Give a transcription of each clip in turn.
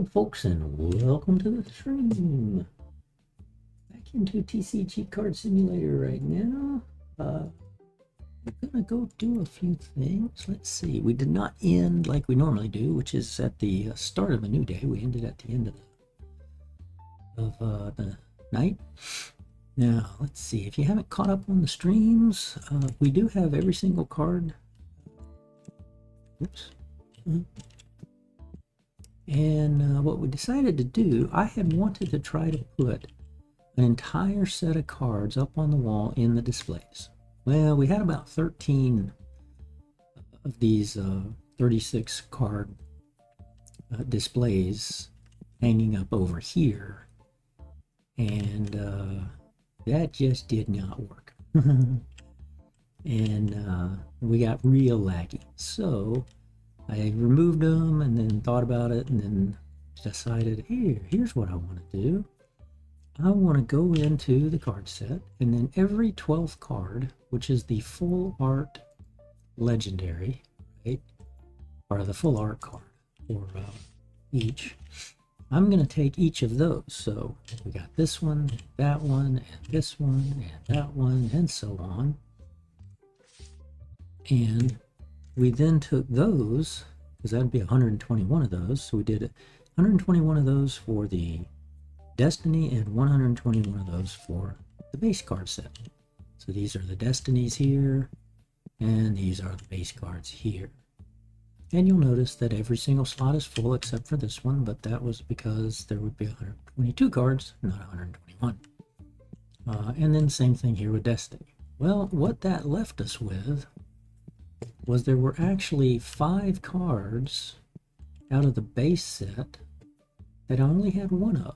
Hello folks and welcome to the stream. Back into TCG card simulator right now. We're gonna go do a few things. Let's see, we did not end like we normally do, which is at the start of a new day. We ended at the end of the night. Now let's see, if you haven't caught up on the streams, we do have every single card. Oops. And what we decided to do, I had wanted to try to put an entire set of cards up on the wall in the displays. Well, we had about 13 of these 36 card displays hanging up over here, and that just did not work. And we got real laggy. So I removed them and then thought about it and then decided, here's what I want to do. I want to go into the card set, and then every 12th card, which is the full art legendary, right? Or the full art card for each. I'm going to take each of those. So we got this one, and this one, and that one, and so on. And we then took those, because that'd be 121 of those. So we did 121 of those for the Destiny and 121 of those for the base card set. So these are the Destinies here, and these are the base cards here. And you'll notice that every single slot is full except for this one, but that was because there would be 122 cards, not 121. And then same thing here with Destiny. Well, what that left us with was there were actually 5 cards out of the base set that I only had one of.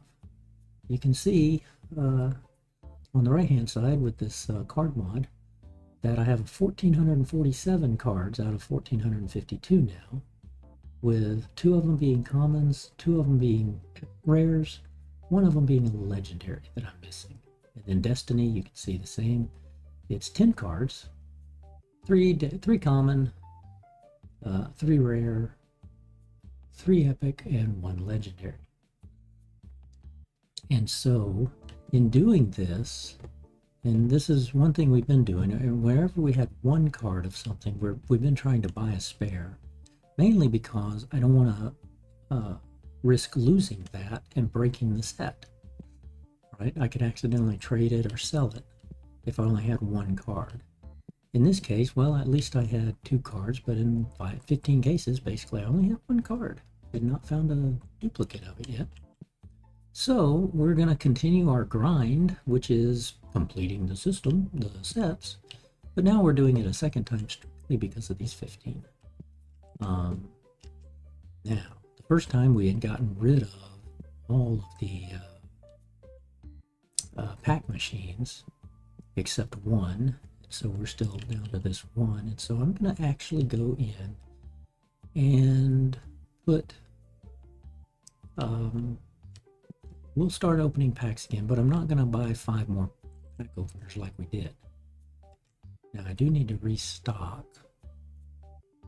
You can see on the right hand side with this card mod that I have 1,447 cards out of 1,452 now, with 2 of them being commons, 2 of them being rares, 1 of them being a legendary that I'm missing. And then Destiny, you can see the same. It's 10 cards, 3 common, 3 rare, 3 epic, and 1 legendary. And so in doing this, and this is one thing we've been doing, and wherever we had 1 card of something, we've been trying to buy a spare, mainly because I don't want to risk losing that and breaking the set, right? I could accidentally trade it or sell it if I only had 1 card. In this case, well, at least I had 2 cards, but in 15 cases, basically, I only have 1 card. Did not found a duplicate of it yet. So we're going to continue our grind, which is completing the system, the sets, but now we're doing it a second time strictly because of these 15. Now, the first time we had gotten rid of all of the pack machines except 1. So we're still down to this 1, and so I'm going to actually go in and put, we'll start opening packs again, but I'm not going to buy 5 more pack openers like we did. Now I do need to restock,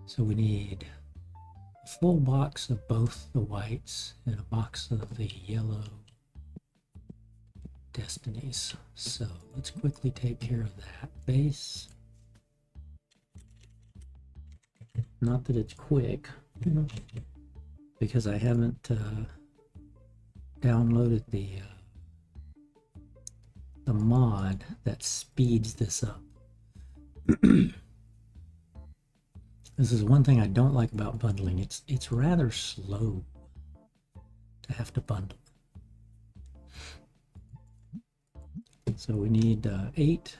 so we need a full box of both the whites and a box of the yellow Destinies. So let's quickly take care of that base. Not that it's quick, because I haven't downloaded the mod that speeds this up. This is one thing I don't like about bundling. It's rather slow to have to bundle. So we need 8,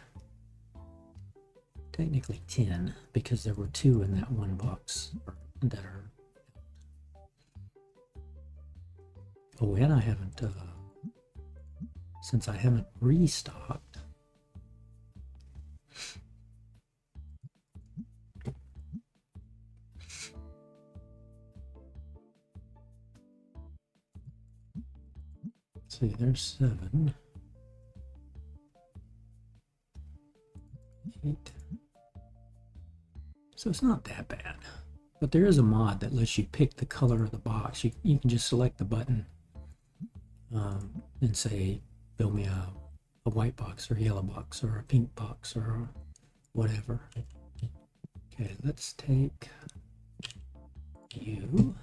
technically 10, because there were 2 in that 1 box that are. Oh, and I haven't, since I haven't restocked. Let's see, there's 7. 8. So it's not that bad. But there is a mod that lets you pick the color of the box. You can just select the button and say, build me a white box or a yellow box or a pink box or whatever. Okay, let's take you,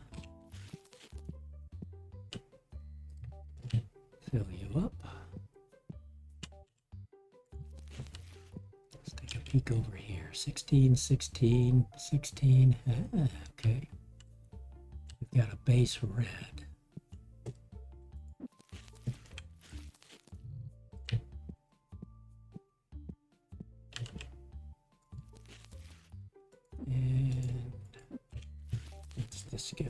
fill you up. Let's take a peek over here. 16, 16, 16. Okay. We've got a base red. And it's this guy.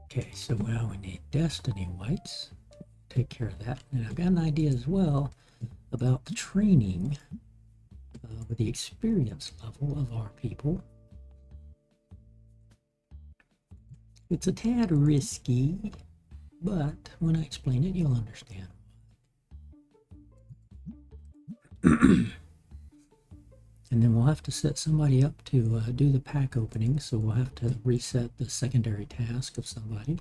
Okay, so now we need Destiny whites. Take care of that. And I've got an idea as well about the training with the experience level of our people. It's a tad risky, but when I explain it, you'll understand. And then we'll have to set somebody up to do the pack opening, so we'll have to reset the secondary task of somebody.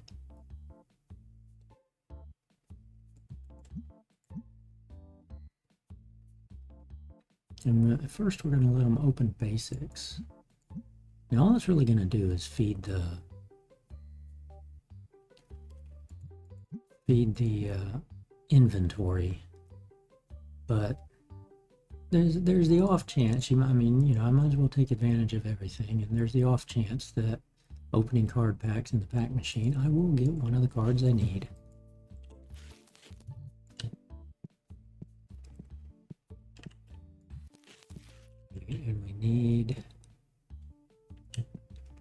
And first we're going to let them open basics. Now all it's really going to do is feed the inventory, but there's the off chance I might as well take advantage of everything, and there's the off chance that opening card packs in the pack machine, I will get one of the cards I need. And we need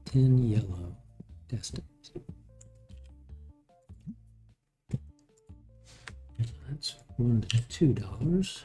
10 yellow destinies. That's $1 to $2.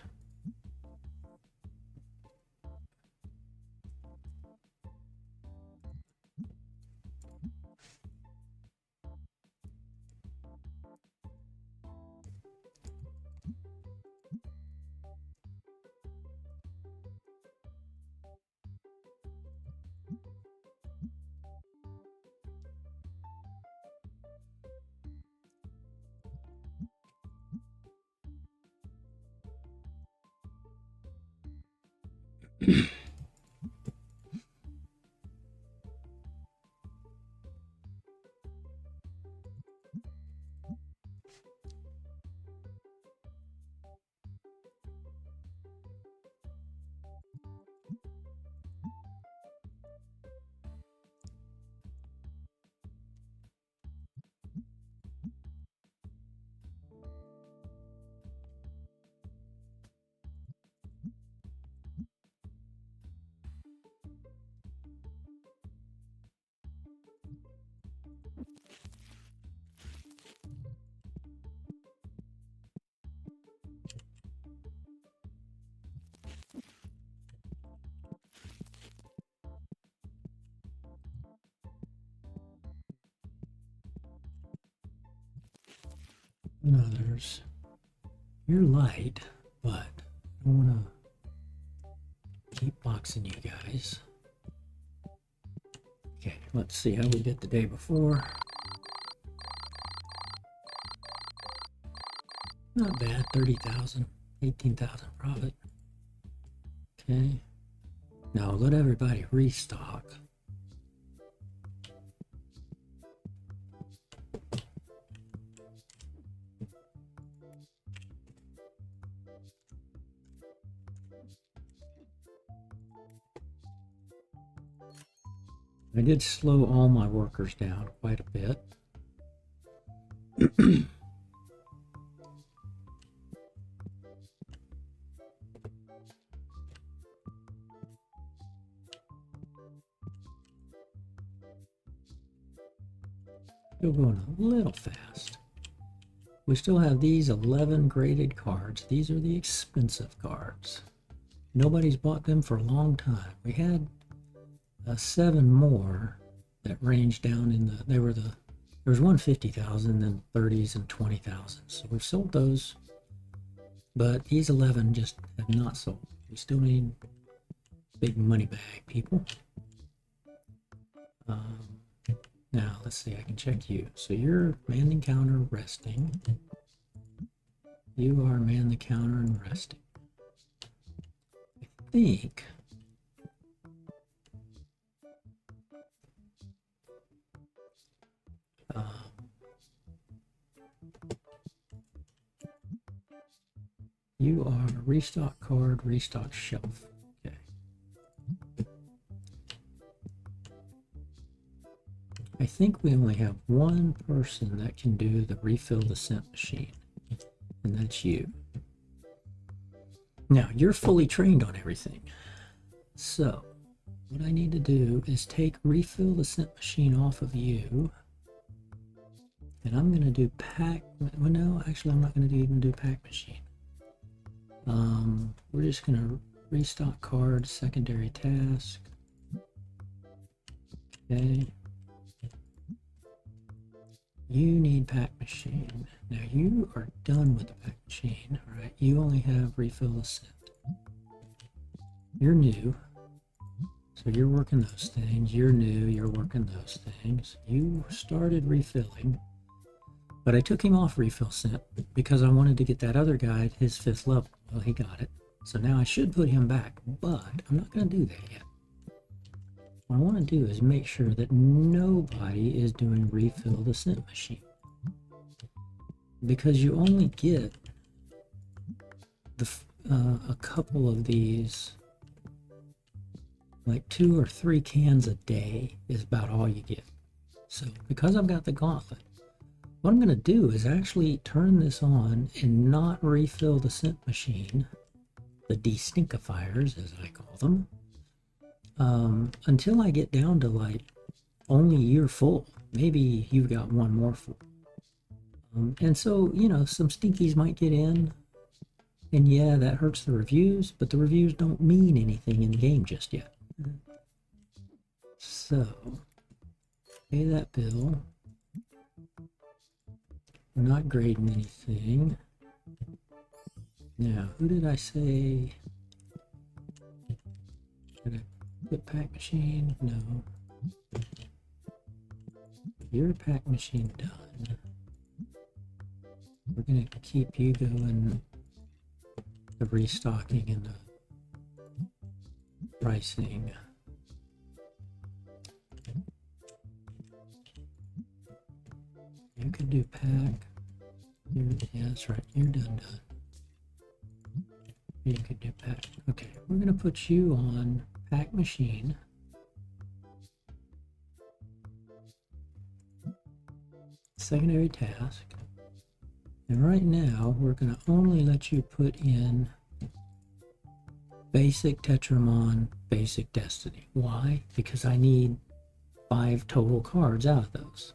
And others. You're light, but I don't want to keep boxing you guys. Okay, let's see how we did the day before. Not bad, 30,000, 18,000 profit. Okay, now let everybody restock. I did slow all my workers down quite a bit. Still going a little fast. We still have these 11 graded cards. These are the expensive cards. Nobody's bought them for a long time. We had 7 more that ranged down in the, there was one 50,000, then 30s and 20,000. So we've sold those, but these 11 just have not sold. We still need big money bag people. Now let's see, I can check you. So you're man the counter resting. You are man the counter and resting. I think you are restock card, restock shelf. Okay. I think we only have one person that can do the refill the scent machine, and that's you. Now, you're fully trained on everything. So, what I need to do is take refill the scent machine off of you. And I'm going to do pack. Well, no, actually, I'm not going to even do pack machine. We're just going to restock card, secondary task. Okay. You need pack machine. Now you are done with the pack machine. All right. You only have refill the scent. You're new. So you're working those things. You're new. You're working those things. You started refilling. But I took him off refill scent because I wanted to get that other guy at his 5th level. Well, he got it. So now I should put him back, but I'm not going to do that yet. What I want to do is make sure that nobody is doing refill the scent machine. Because you only get a couple of these, like 2 or 3 cans a day is about all you get. So because I've got the gauntlet, what I'm going to do is actually turn this on and not refill the scent machine, the destinkifiers as I call them, until I get down to like only you're full. Maybe you've got one more full. And so, you know, some stinkies might get in, and yeah, that hurts the reviews, but the reviews don't mean anything in the game just yet. So, pay that bill. I'm not grading anything. Now, who did I say? Did I put pack machine? No. Your pack machine done. We're going to keep you going the restocking and the pricing. You could do pack. Yeah, that's right. You're done. You could do pack. Okay, we're going to put you on pack machine. Secondary task. And right now, we're going to only let you put in basic Tetramon, basic Destiny. Why? Because I need 5 total cards out of those.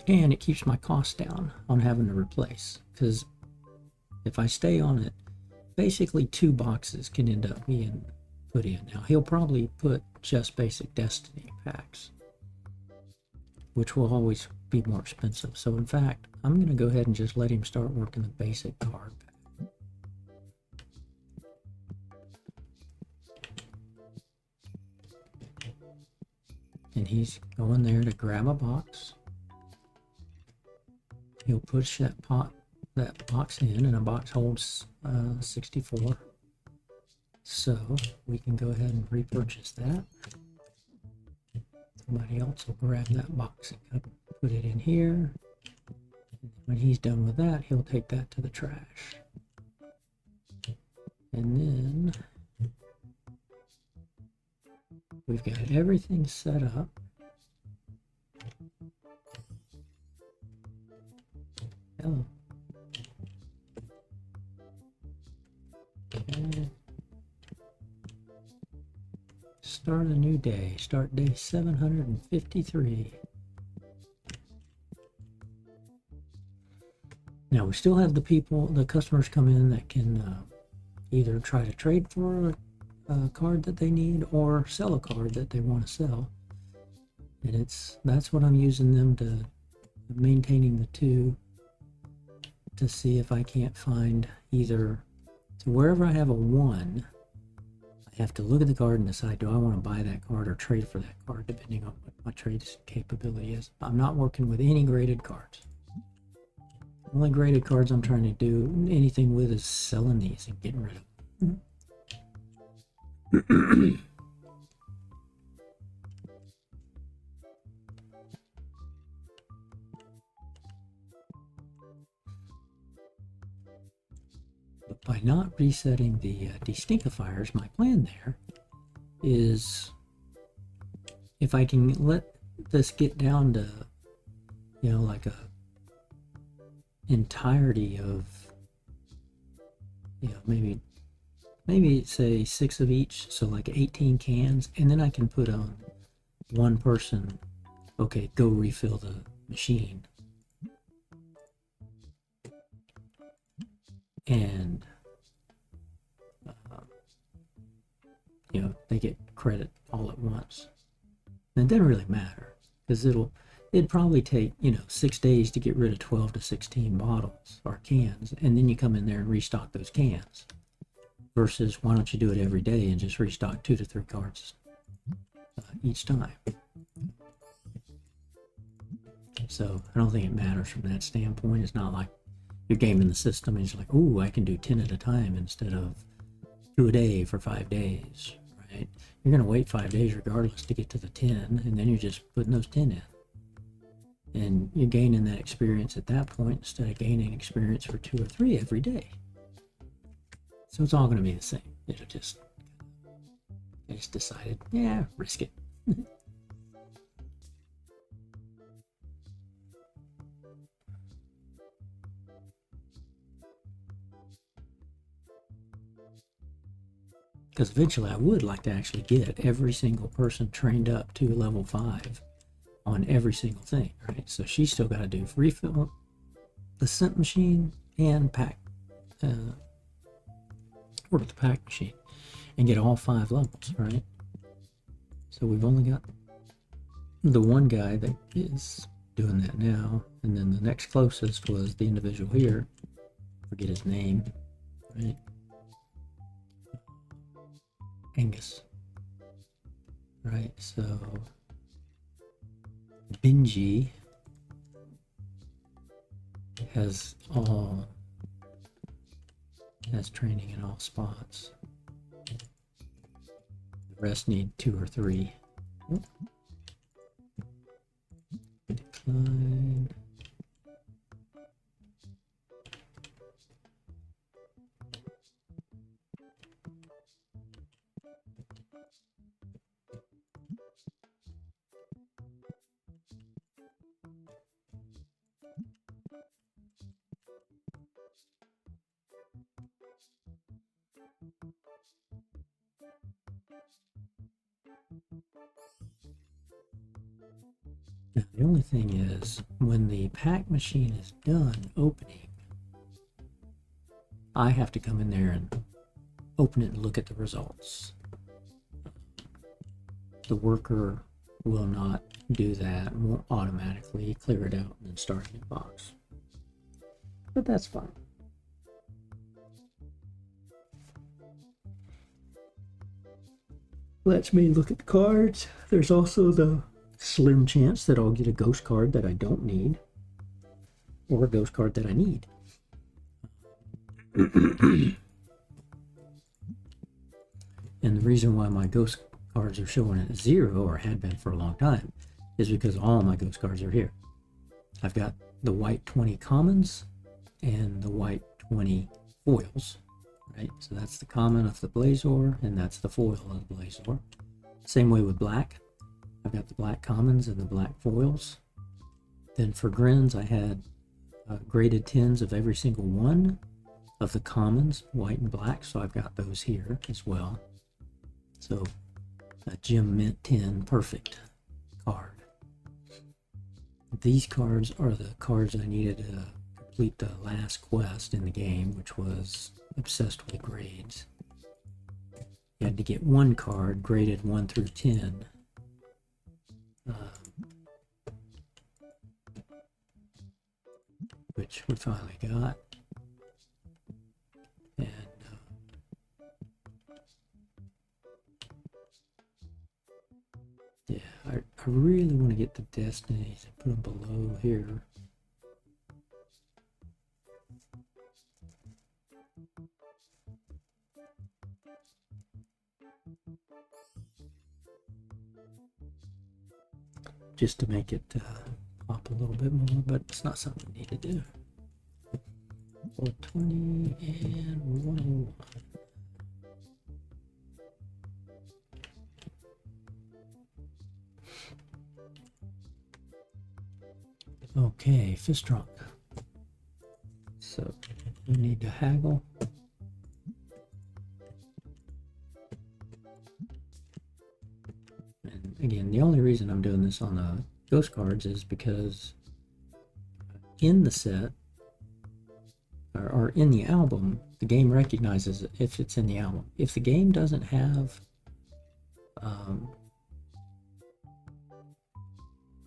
And it keeps my costs down on having to replace. Because if I stay on it, basically 2 boxes can end up being put in. Now, he'll probably put just basic Destiny packs, which will always be more expensive. So in fact, I'm going to go ahead and just let him start working the basic card pack. And he's going there to grab a box. He'll push that box in, and a box holds 64. So we can go ahead and repurchase that. Somebody else will grab that box and put it in here. When he's done with that, he'll take that to the trash. And then we've got everything set up. Oh. Okay. Start a new day. Start day 753. Now we still have the customers come in that can either try to trade for a card that they need or sell a card that they want to sell. And that's what I'm using them to, maintaining the 2 to see if I can't find either. So wherever I have a 1, I have to look at the card and decide, do I want to buy that card or trade for that card, depending on what my trade capability is. I'm not working with any graded cards. The only graded cards I'm trying to do anything with is selling these and getting rid of them. But by not resetting the destinctifiers, my plan there is, if I can let this get down to, you know, like a entirety of, you know, maybe say 6 of each, so like 18 cans, and then I can put on one person, okay, go refill the machine, and you know, they get credit all at once. And it doesn't really matter, because it'd probably take, you know, 6 days to get rid of 12 to 16 bottles or cans, and then you come in there and restock those cans. Versus, why don't you do it every day and just restock 2 to 3 cards each time? So I don't think it matters from that standpoint. It's not like you're gaming the system and it's like, oh, I can do 10 at a time instead of 2 a day for 5 days, right? You're going to wait 5 days regardless to get to the 10, and then you're just putting those 10 in. And you're gaining that experience at that point instead of gaining experience for 2 or 3 every day. So it's all going to be the same. I just decided, yeah, risk it. Because eventually I would like to actually get every single person trained up to level 5 on every single thing, right? So she's still got to do refill the scent machine and pack, order the pack machine, and get all 5 levels, right? So we've only got the one guy that is doing that now, and then the next closest was the individual here, forget his name, right? Angus, right? So Benji has training in all spots. The rest need 2 or 3. Oh. Decline. Now, the only thing is, when the pack machine is done opening, I have to come in there and open it and look at the results. The worker will not do that and won't automatically clear it out and then start a new box. But that's fine. Lets me look at the cards. There's also the slim chance that I'll get a ghost card that I don't need, or a ghost card that I need. And the reason why my ghost cards are showing at 0, or had been for a long time, is because all my ghost cards are here. I've got the white 20 commons and the white 20 foils, right? So that's the common of the Blazor, and that's the foil of the Blazor. Same way with black. I've got the black commons and the black foils. Then for grins, I had graded 10s of every single one of the commons, white and black, so I've got those here as well. So a Gem Mint 10 perfect card. These cards are the cards I needed to complete the last quest in the game, which was Obsessed with Grades. You had to get one card graded 1 through 10. Which we finally got. really want to get the Destinies and put them below here. Just to make it pop a little bit more, but it's not something we need to do. 420 and 101. Okay, fist drunk. So we need to haggle. And again, the only reason I'm doing this on the ghost cards is because in the set, or in the album, the game recognizes it if it's in the album. If the game doesn't have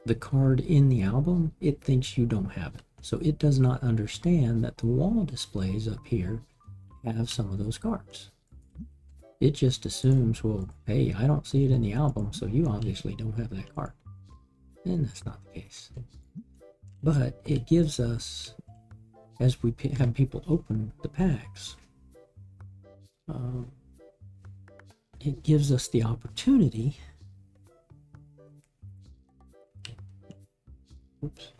the card in the album, it thinks you don't have it. So it does not understand that the wall displays up here have some of those cards. It just assumes, well, hey, I don't see it in the album, so you obviously don't have that card. And that's not the case. But it gives us, as we have people open the packs, it gives us the opportunity. Oops.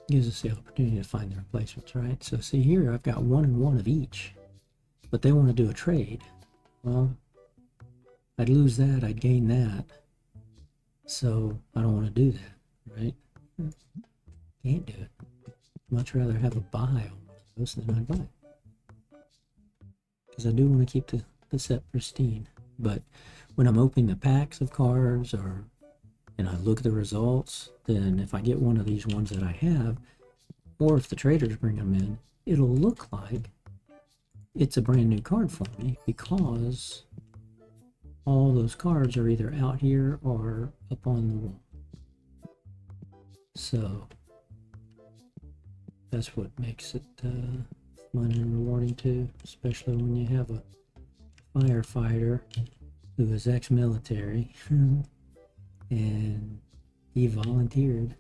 Gives us the opportunity to find the replacements, right? So see here, I've got 1 and 1 of each, but they want to do a trade. Well, I'd lose that, I'd gain that. So I don't want to do that, right? Can't do it. Much rather have a buy on one of those than I'd buy. Because I do want to keep the set pristine. But when I'm opening the packs of cards and I look at the results, then if I get one of these ones that I have, or if the traders bring them in, it'll look like it's a brand new card for me because all those cards are either out here or up on the wall. So that's what makes it fun and rewarding too, especially when you have a firefighter who is ex-military and he volunteered.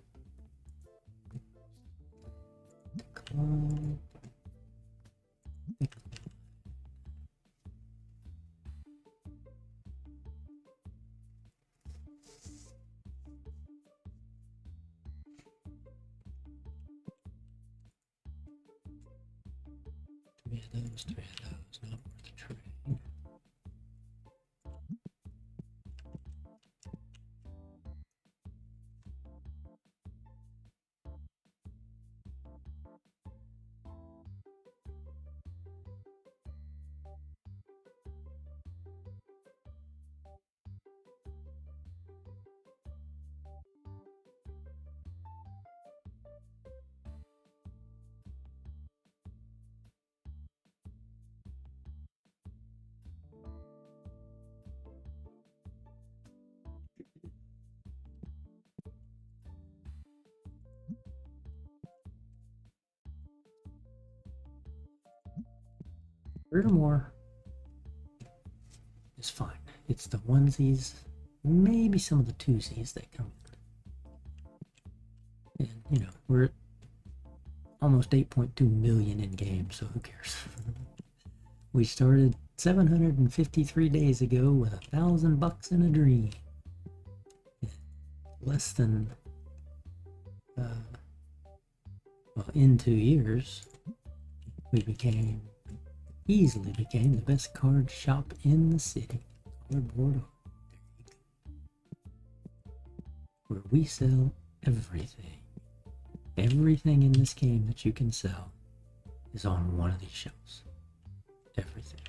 Three of those, not worth the trade. Furthermore, is fine. It's the onesies, maybe some of the twosies that come in. And, you know, we're at almost 8.2 million in game, so who cares? We started 753 days ago with $1,000 in a dream. Less than, well, in 2 years, we easily became the best card shop in the city. Cardboard, there you go. Where we sell everything. Everything in this game that you can sell is on one of these shelves. Everything.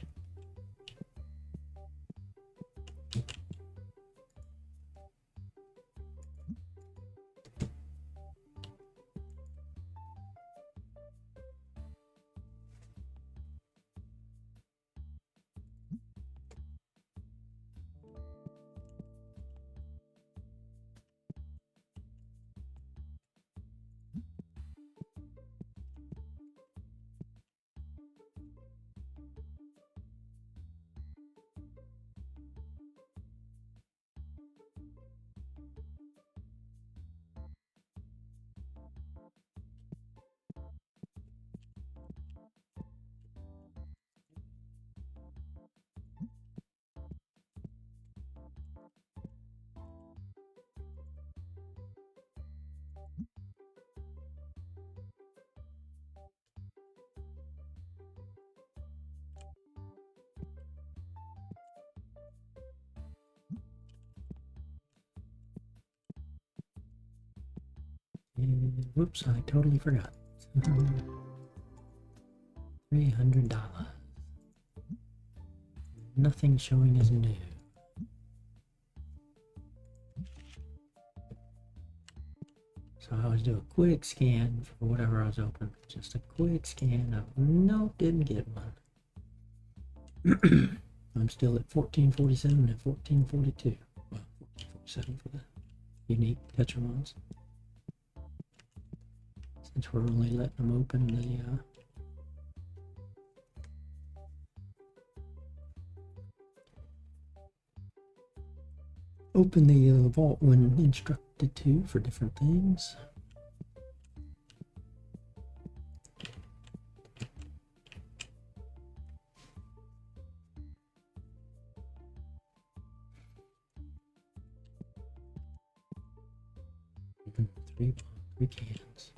And whoops, I totally forgot. $300. Nothing showing as new. So I always do a quick scan for whatever I was open. Just a quick scan of, nope, didn't get one. I'm still at 1447 and 1442. Well, 1447 for the unique Tetramons. Since we're only letting them open the vault when instructed to for different things. Three cans.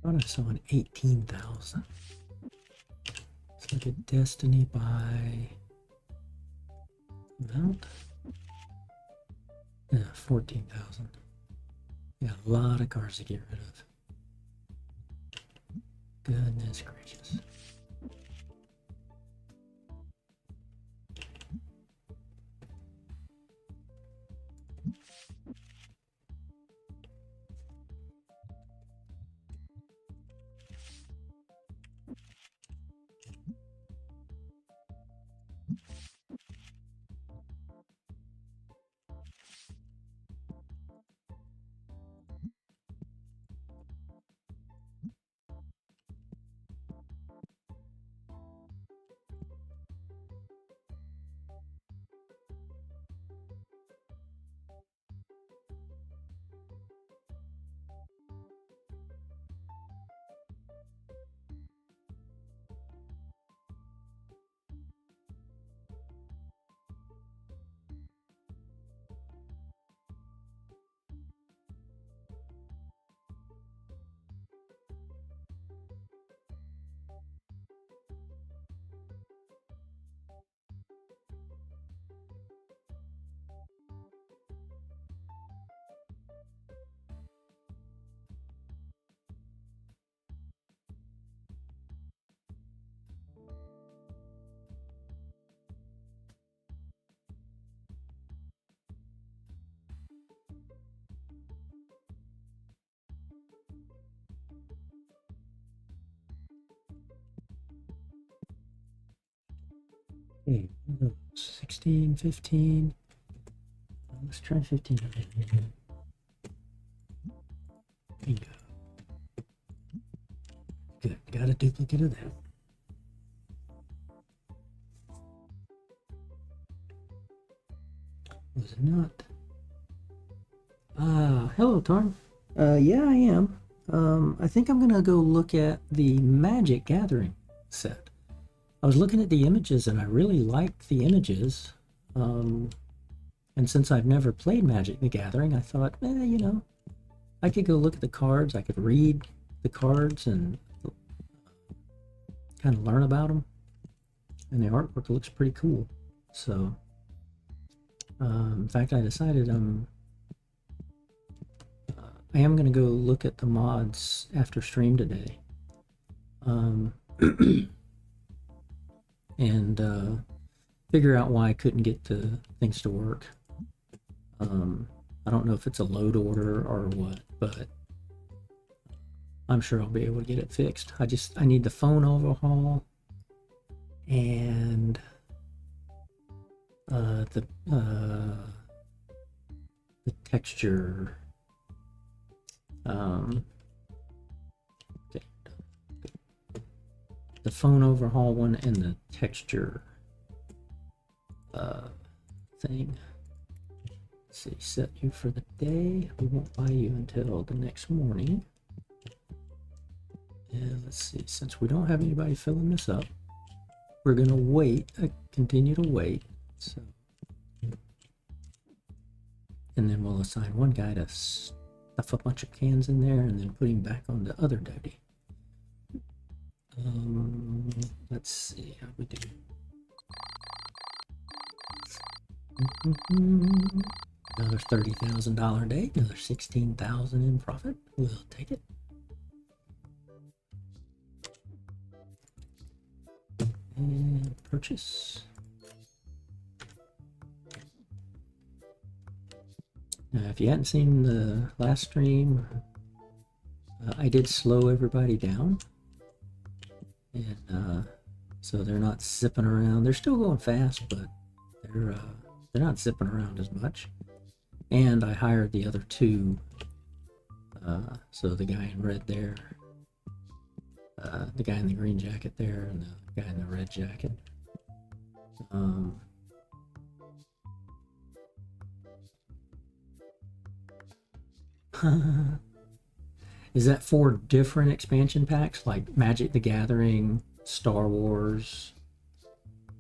I thought I saw an 18,000. Let's look at Destiny by amount. Yeah, 14,000. Yeah, a lot of cards to get rid of. Goodness gracious. Okay, 16, 15. Let's try 15. Bingo. Good, got a duplicate of that. Was it not? Hello, Tarn. Yeah, I am. I think I'm gonna go look at the Magic Gathering set. I was looking at the images and I really liked the images. And since I've never played Magic the Gathering, I thought, you know, I could go look at the cards, I could read the cards and kind of learn about them. And the artwork looks pretty cool. So, in fact, I decided I am going to go look at the mods after stream today. And figure out why I couldn't get the things to work. I don't know if it's a load order or what, but I'm sure I'll be able to get it fixed. I need the phone overhaul and the texture. Okay, the phone overhaul one and the texture thing. Let's see, set you for the day. We won't buy you until the next morning. And let's see, since we don't have anybody filling this up, we're gonna wait, continue to wait. So, and then we'll assign one guy to stuff a bunch of cans in there and then put him back on the other duty. Let's see how we do. Another $30,000 day, another $16,000 in profit. We'll take it. And purchase. Now, if you hadn't seen the last stream, I did slow everybody down, and so they're not zipping around. They're still going fast, but they're not zipping around as much. And I hired the other two, so the guy in red there, the guy in the green jacket there, and the guy in the red jacket. Is that 4 different expansion packs, like Magic the Gathering, Star Wars,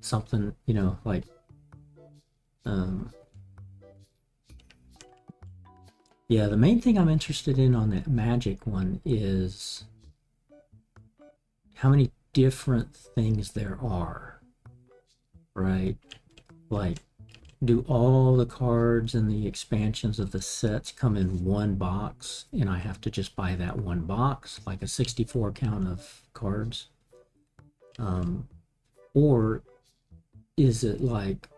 something, you know, like yeah, the main thing I'm interested in on that Magic one is how many different things there are, right? Like, do all the cards and the expansions of the sets come in one box and I have to just buy that one box, like a 64 count of cards? Or is it like,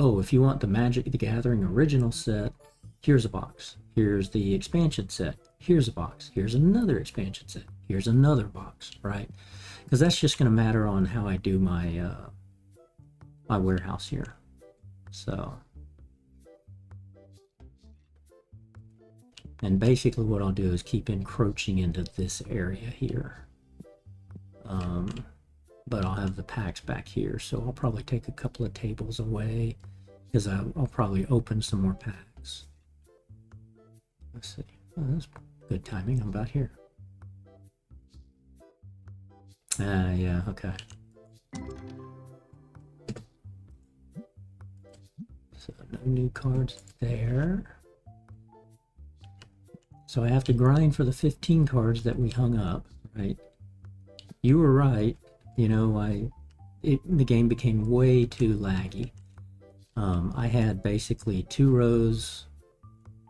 oh, if you want the Magic the Gathering original set, here's a box. Here's the expansion set. Here's a box. Here's another expansion set. Here's another box, right? Because that's just going to matter on how I do my my warehouse here. So, and basically what I'll do is keep encroaching into this area here. But I'll have the packs back here, so I'll probably take a couple of tables away because I'll probably open some more packs. Let's see. Oh, that's good timing. I'm about here. Yeah, okay. So no new cards there. So I have to grind for the 15 cards that we hung up, right? You were right. You know, the game became way too laggy. I had basically 2 rows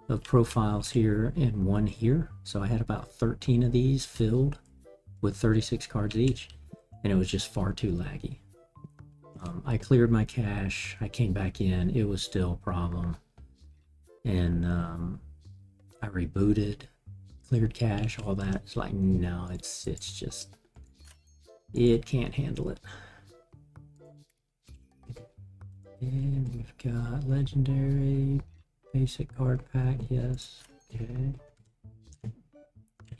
of profiles here and 1 here. So I had about 13 of these filled with 36 cards each, and it was just far too laggy. I cleared my cache, I came back in, it was still a problem. And I rebooted, cleared cache, all that. It's like, no, it's just, it can't handle it. And we've got legendary, basic card pack, yes, okay.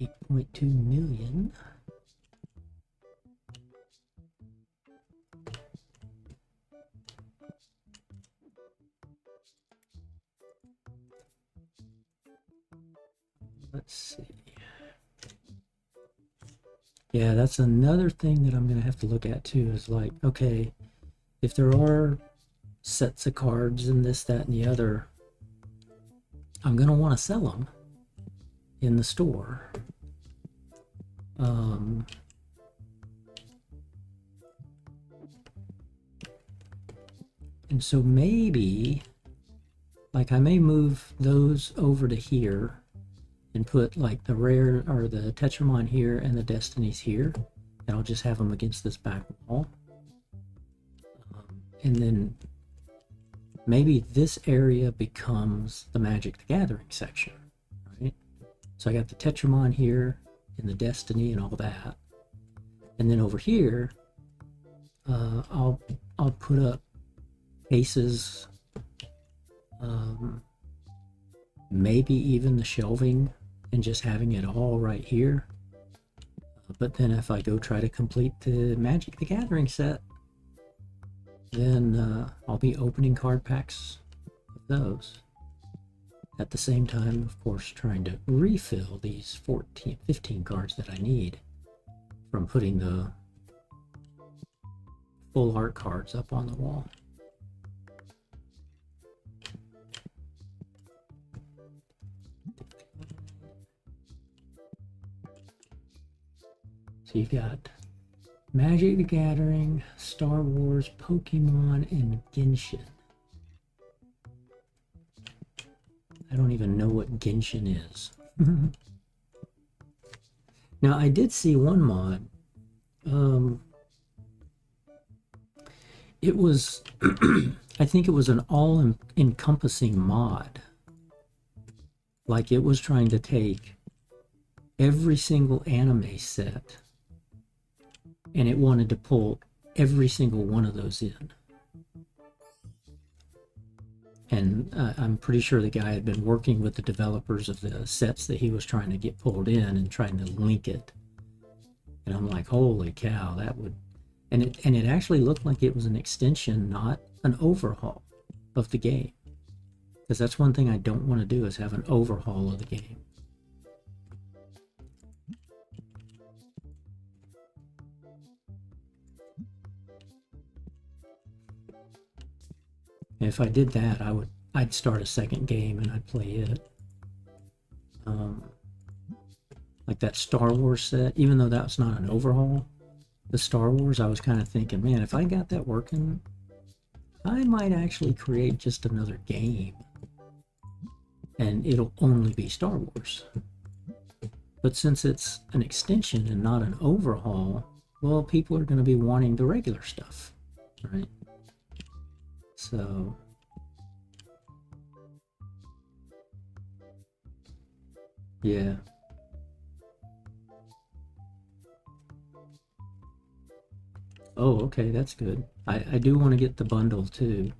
8.2 million. Let's see. Yeah, that's another thing that I'm going to have to look at too, is like, okay, if there are sets of cards and this, that, and the other, I'm going to want to sell them in the store. And so maybe, like, I may move those over to here and put like the rare or the Tetramon here and the Destinies here, and I'll just have them against this back wall. And then maybe this area becomes the Magic the Gathering section, right? So I got the Tetramon here and the Destiny and all that, and then over here I'll put up cases, maybe even the shelving, and just having it all right here. But then if I go try to complete the Magic the Gathering set, then I'll be opening card packs of those. At the same time, of course, trying to refill these 15 cards that I need from putting the full art cards up on the wall. So you've got Magic the Gathering, Star Wars, Pokemon, and Genshin. I don't even know what Genshin is. Now, I did see one mod. It was, I think it was an all-encompassing mod. Like it was trying to take every single anime set, and it wanted to pull every single one of those in. And I'm pretty sure the guy had been working with the developers of the sets that he was trying to get pulled in and trying to link it. And I'm like, holy cow, that would... And it actually looked like it was an extension, not an overhaul of the game. Because that's one thing I don't want to do, is have an overhaul of the game. If I did that, I'd start a second game and I'd play it. Like that Star Wars set, even though that's not an overhaul, the Star Wars, I was kind of thinking, man, if I got that working, I might actually create just another game. And it'll only be Star Wars. But since it's an extension and not an overhaul, well, people are going to be wanting the regular stuff, right? So, yeah. Oh, okay, that's good. I do want to get the bundle too.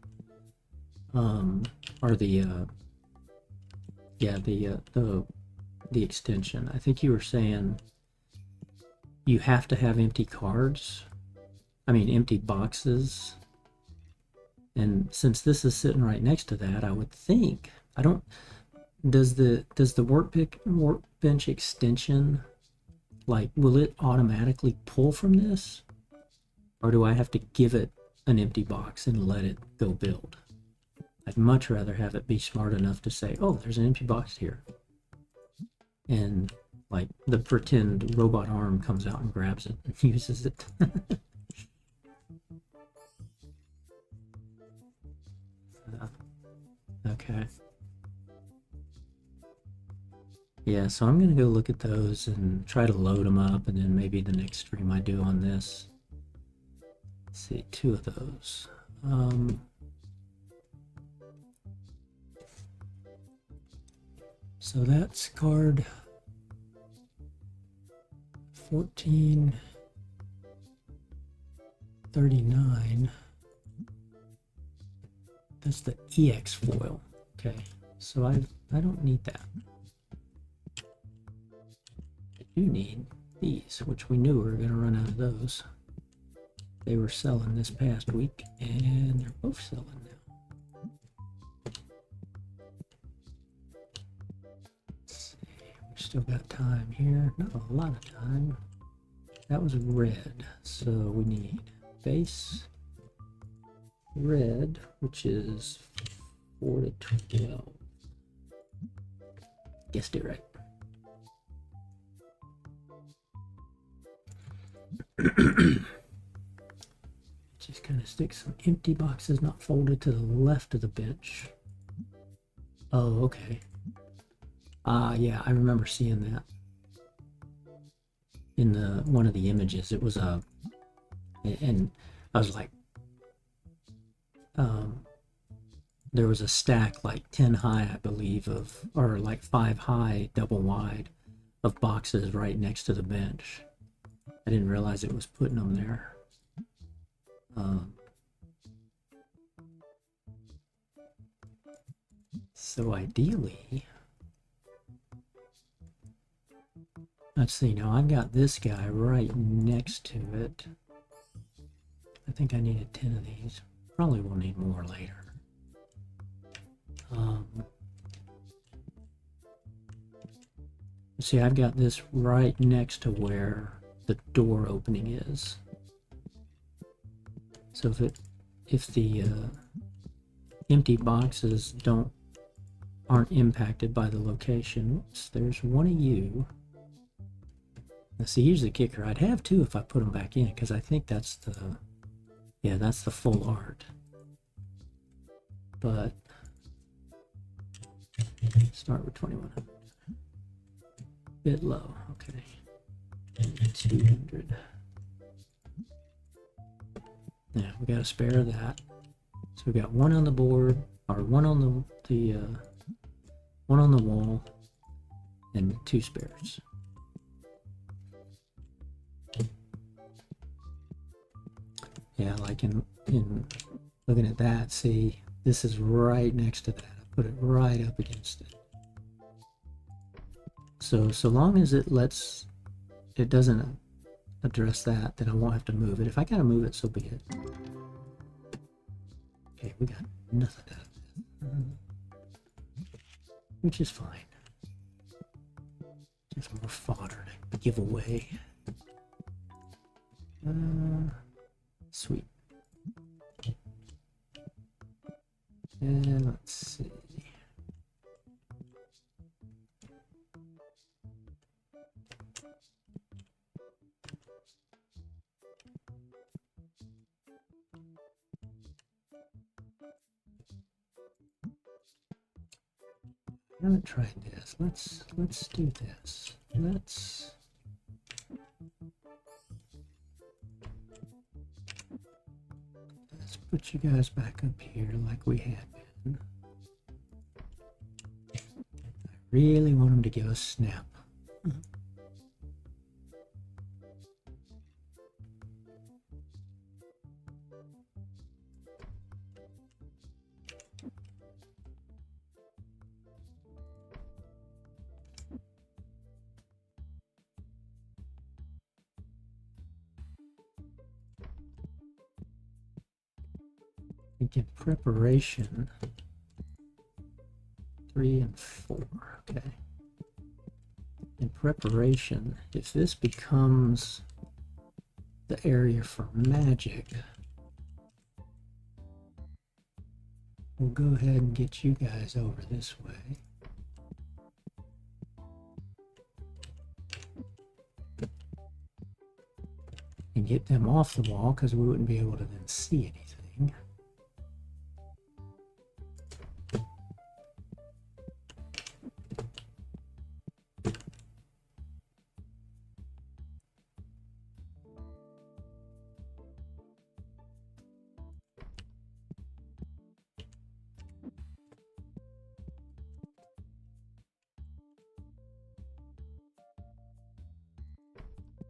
Or the extension. I think you were saying you have to have empty cards. I mean, empty boxes. And since this is sitting right next to that, I would think, does the workbench extension, like, will it automatically pull from this? Or do I have to give it an empty box and let it go build? I'd much rather have it be smart enough to say, oh, there's an empty box here. And like the pretend robot arm comes out and grabs it and uses it. Okay. Yeah, so I'm going to go look at those and try to load them up, and then maybe the next stream I do on this. Let's see, 2 of those. So that's card 1439. That's the EX foil. Okay, so I don't need that. I do need these, which we knew we were going to run out of those. They were selling this past week, and they're both selling now. Let's see, we've still got time here. Not a lot of time. That was red, so we need base red, which is 4 to 12. Guessed it right. Just kind of stick some empty boxes not folded to the left of the bench. Oh, okay. Yeah, I remember seeing that in one of the images. It was and I was like, there was a stack like 10 high, I believe, or like 5 high, double wide, of boxes right next to the bench. I didn't realize it was putting them there. So ideally, let's see, now I've got this guy right next to it. I think I needed 10 of these. Probably will need more later. See, I've got this right next to where the door opening is. So if the empty boxes aren't impacted by the location, oops, there's one of you. Now see, here's the kicker. I'd have two if I put them back in, because I think that's the, yeah, that's the full art. But start with 2100. Bit low, okay. 200. Yeah, we got a spare of that. So we got one on the board, or one on the one on the wall, and two spares. Yeah, like in looking at that, see, this is right next to that. I put it right up against it. So long as it doesn't address that, then I won't have to move it. If I gotta move it, so be it. Okay, we got nothing out of this, which is fine. Just more fodder to give away. Sweet. And let's see. I haven't tried this. Let's do this. Let's put you guys back up here like we had been. I really want them to give us snap. I think in preparation, 3 and 4, okay. In preparation, if this becomes the area for magic, we'll go ahead and get you guys over this way. And get them off the wall, because we wouldn't be able to then see anything.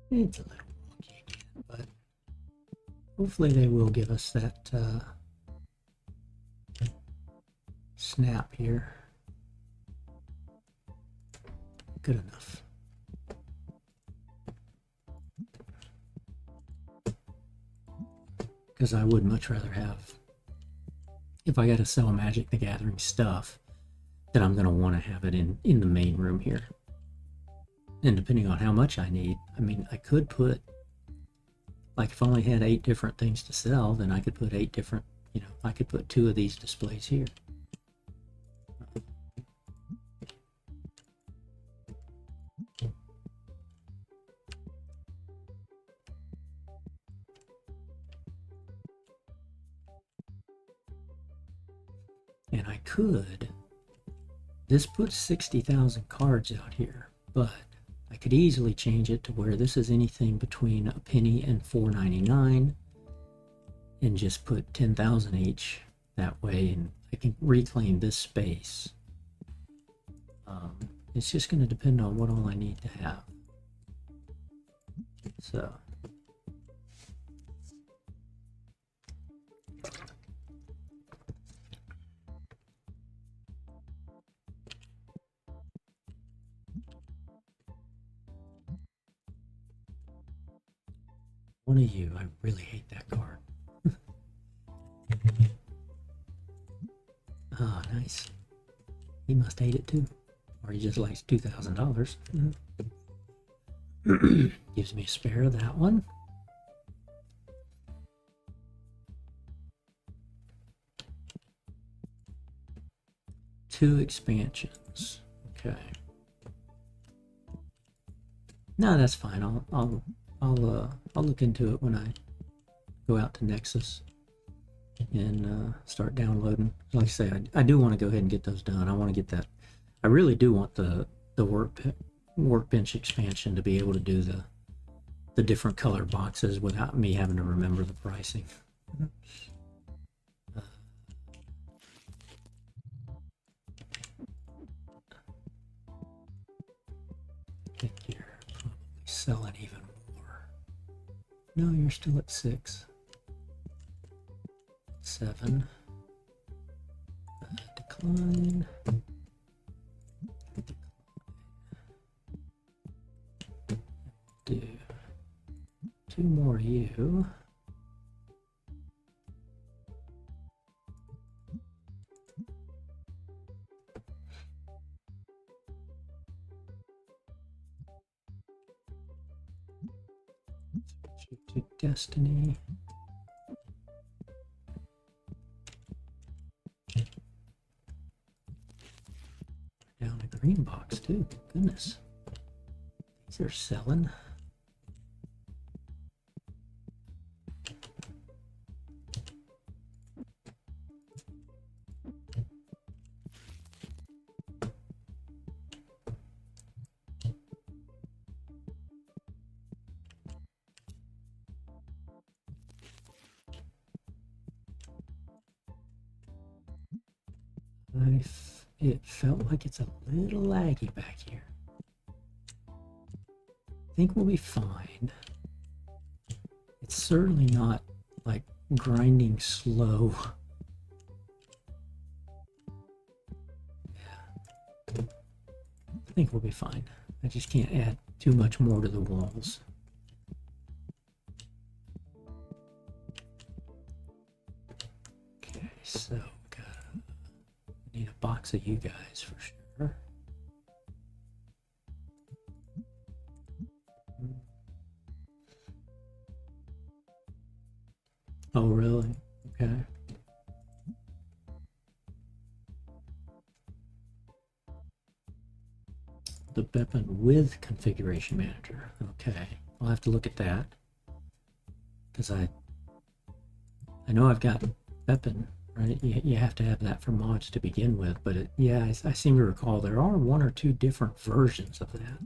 It's a little wonky again, but hopefully they will give us that snap here. Good enough. Because I would much rather have, if I got to sell Magic the Gathering stuff, then I'm going to want to have it in the main room here. And depending on how much I need, I mean, I could put, like if I only had 8 different things to sell, then I could put 8 different, you know, I could put 2 of these displays here. And I could, this puts 60,000 cards out here, but I could easily change it to where this is anything between a penny and $4.99 and just put 10,000 each that way, and I can reclaim this space. It's just going to depend on what all I need to have. So One of you. I really hate that card. Ah, nice. He must hate it too. Or he just likes $2,000. Gives me a spare of that one. Two expansions. Okay. No, that's fine. I'll look into it when I go out to Nexus and start downloading. Like I say, I do want to go ahead and get those done. I want to get that. I really do want the workbench expansion to be able to do the different color boxes without me having to remember the pricing. I think you're probably selling even more. No, you're still at 6. 7. Decline. Do 2 more you. To Destiny. Down a green box too. Goodness. These are selling. It felt like it's a little laggy back here. I think we'll be fine. It's certainly not like grinding slow. Yeah. I think we'll be fine. I just can't add too much more to the walls. Okay, so need a box of you guys for sure. Oh, really? Okay. The Beppin with configuration manager. Okay, I'll have to look at that because I know I've got Beppin. Right, you have to have that for mods to begin with, but yeah, I seem to recall there are 1 or 2 different versions of that.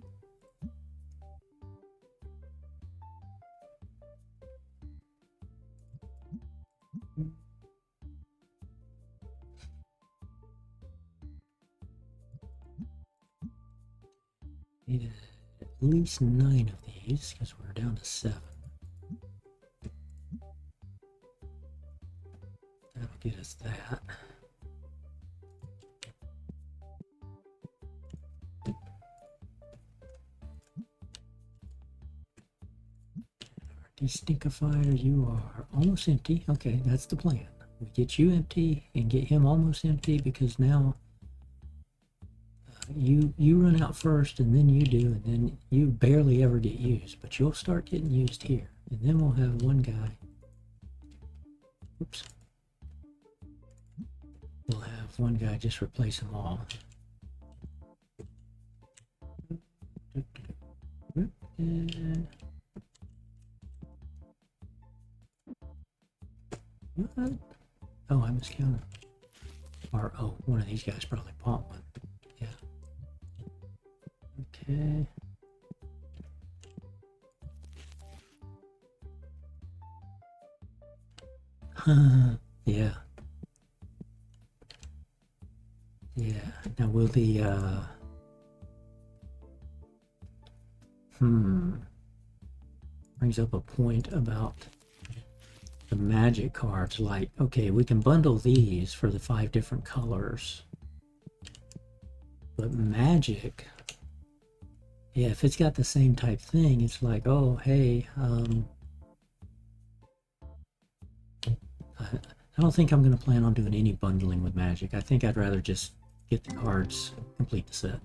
Need at least 9 of these because we're down to 7. That'll get us that. Destinkifier, you are almost empty. Okay, that's the plan. We get you empty and get him almost empty because now you run out first and then you do, and then you barely ever get used, but you'll start getting used here, and then we'll have one guy. Oops. We'll have one guy just replace them all. What? Oh, I miscounted. Or, oh, one of these guys probably bought one. Yeah. Okay. Yeah. Yeah. Now will the brings up a point about the magic cards. Like, okay, we can bundle these for the 5 different colors, but magic, yeah, if it's got the same type thing, it's like, oh, hey, I don't think I'm going to plan on doing any bundling with Magic. I think I'd rather just get the cards, complete the set.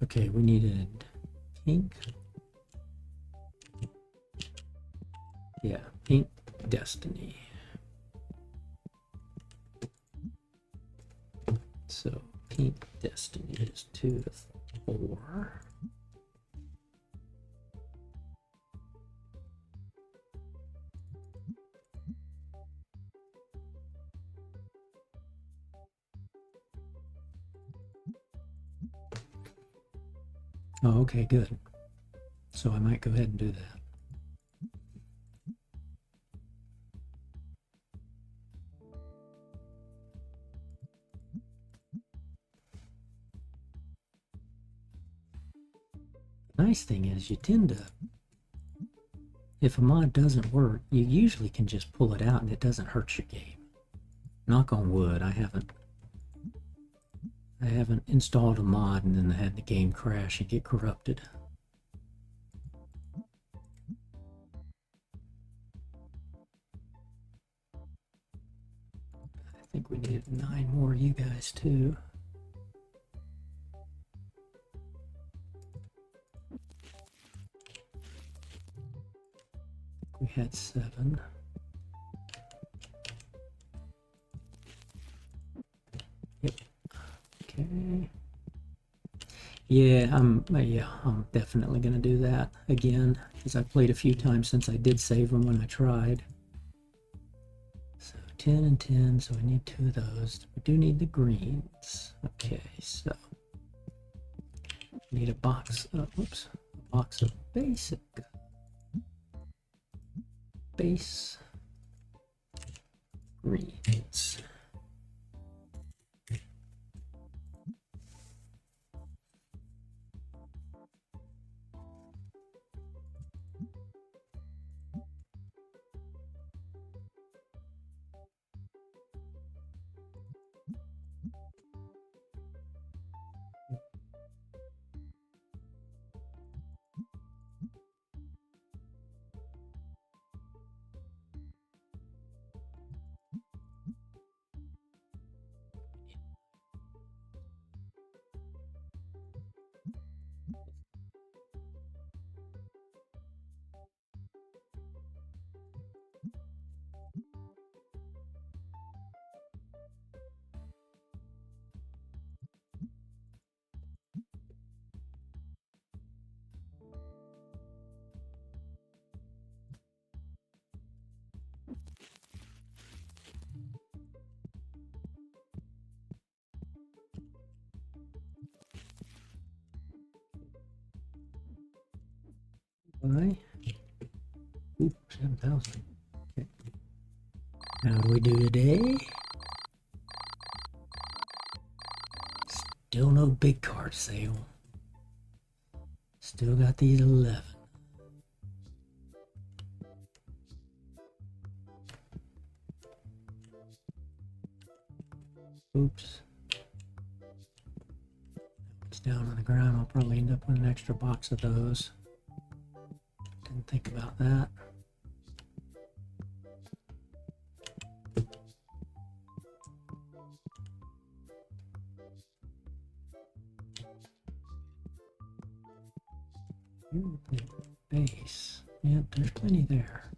Okay, we needed pink. Yeah, pink Destiny. So pink Destiny is 2 to 4. Oh, okay, good. So I might go ahead and do that. The nice thing is you tend to, if a mod doesn't work, you usually can just pull it out and it doesn't hurt your game. Knock on wood, I haven't installed a mod and then had the game crash and get corrupted. I think we needed 9 more of you guys too. We had 7. Yep. Okay. Yeah, I'm definitely gonna do that again because I played a few times since I did save them when I tried. So 10 and 10, so we need 2 of those. We do need the greens. Okay, so we need a box of, oops, a box of base greens. Why? Ooh, 7,000. Okay. How do we do today? Still no big card sale. Still got these 11. Oops. It's down on the ground. I'll probably end up with an extra box of those. Didn't think about that. Base. Yep, there's plenty there.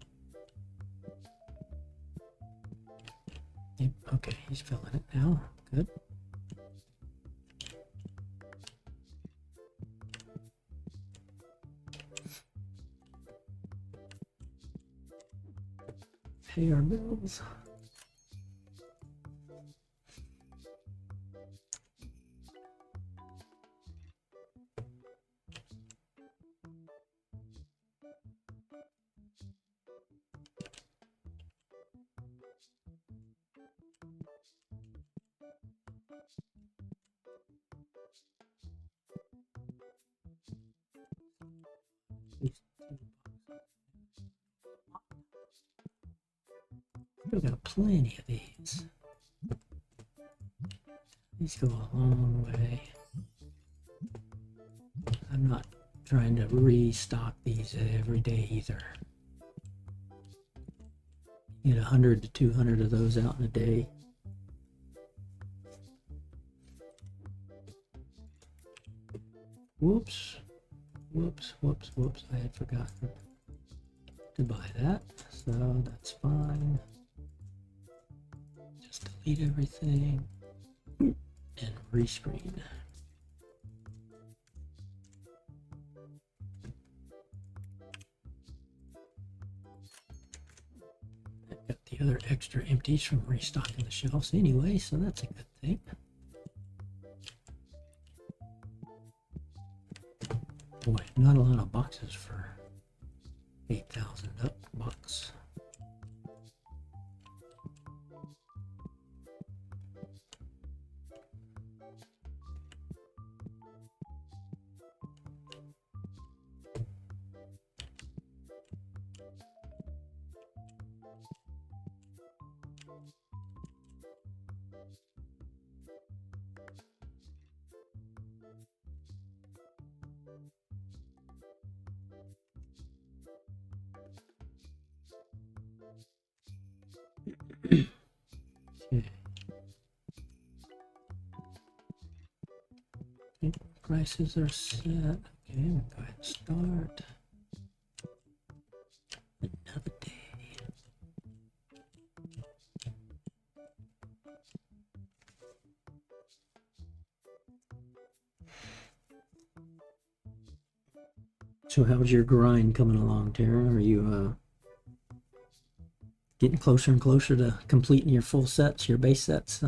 Yep, okay, he's filling it now. Good. Pay our bills. Still got plenty of these. These go a long way. I'm not trying to restock these every day either. Get 100 to 200 of those out in a day. Whoops. I had forgotten to buy that, so that's fine. Just delete everything and rescreen. I've got the other extra empties from restocking the shelves anyway, so that's a good thing. Boy, not a lot of boxes for 8,000 bucks. Okay. Prices are set. Okay, we'll go ahead and start. Another day. So how's your grind coming along, Tara? Are you getting closer and closer to completing your full sets, your base sets?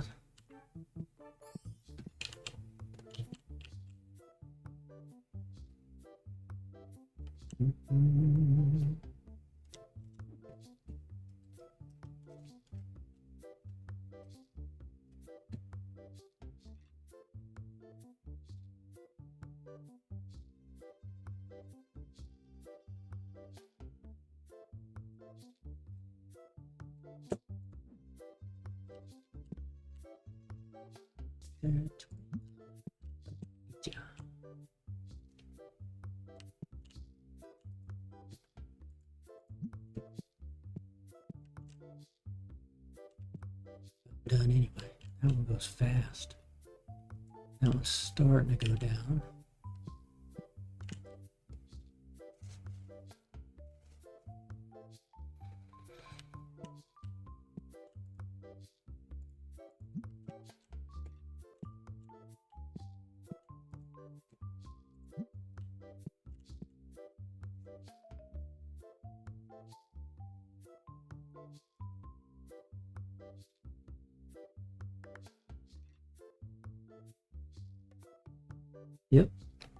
Done anyway. That one goes fast. That one's starting to go down.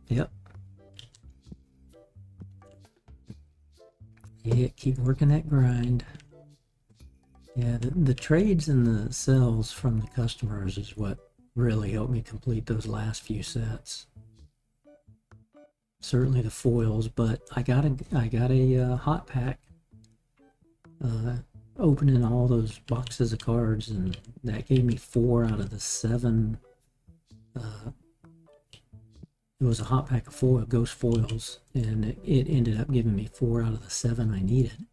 Yep. Yeah, keep working that grind. Yeah, the trades and the sales from the customers is what really helped me complete those last few sets. Certainly the foils, but I got a hot pack. Opening all those boxes of cards, and that gave me 4 out of the 7. It was a hot pack of ghost foils, and it ended up giving me 4 out of the 7 I needed.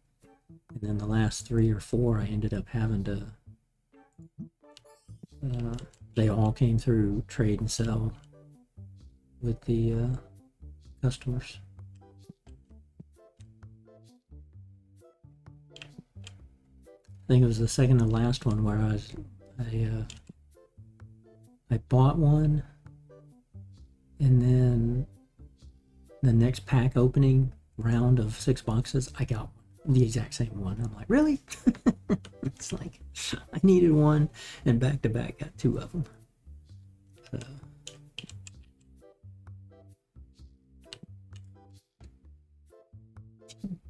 And then the last 3 or 4 I ended up having to, they all came through trade and sell with the customers. I think it was the second to last one where I bought one, and then the next pack opening round of 6 boxes, I got the exact same one. I'm like, really? It's like I needed one, and back to back got 2 of them. So.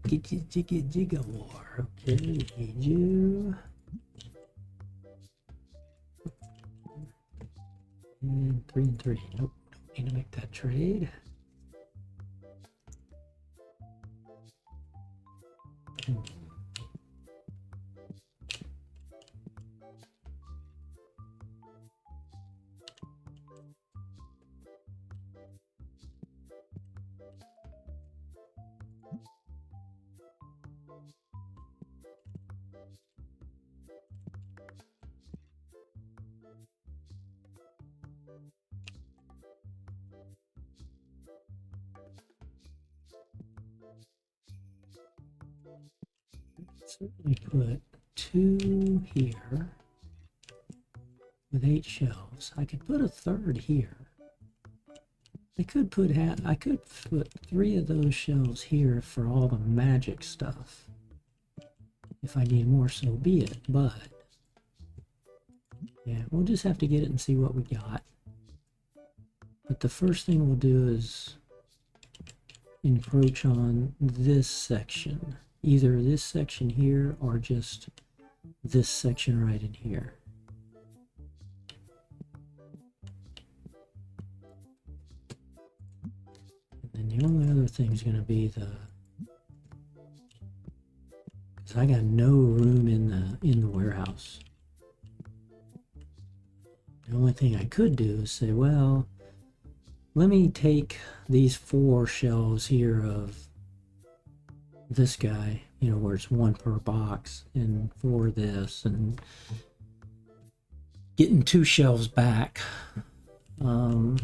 Jigga war. Okay, need you. And 3 and 3. Nope, don't need to make that trade. certainly put 2 here with 8 shelves. I could put a third here. I could put 3 of those shelves here for all the magic stuff. If I need more, so be it. But yeah, we'll just have to get it and see what we got. But the first thing we'll do is encroach on this section. Either this section here or just this section right in here. And then the only other thing is going to be because I got no room in the warehouse. The only thing I could do is say, well, let me take these 4 shelves here of this guy, you know, where it's 1 per box, and 4 this, and getting 2 shelves back. I'll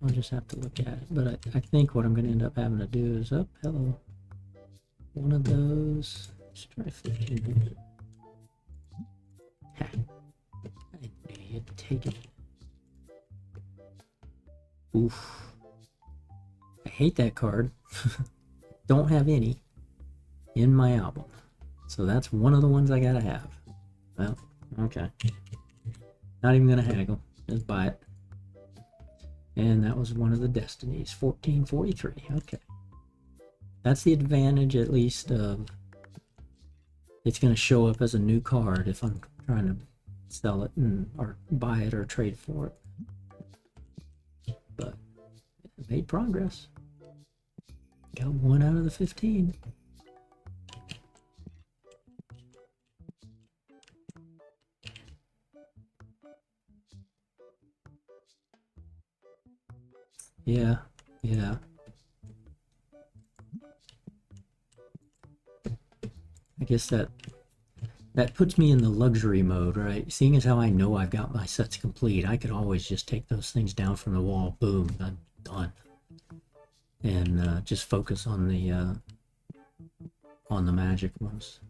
just have to look at it, but I think what I'm going to end up having to do is, hello, one of those. Let's try 15. Ha. I knew you had to take it. Oof. I hate that card. Don't have any in my album. So that's one of the ones I gotta have. Well, okay. Not even gonna haggle. Just buy it. And that was one of the destinies. 1443. Okay. That's the advantage, at least, of it's gonna show up as a new card if I'm trying to sell it or buy it or trade for it. But it made progress. Got 1 out of the 15. Yeah. I guess that puts me in the luxury mode, right? Seeing as how I know I've got my sets complete, I could always just take those things down from the wall, boom, I'm done. And just focus on the magic ones.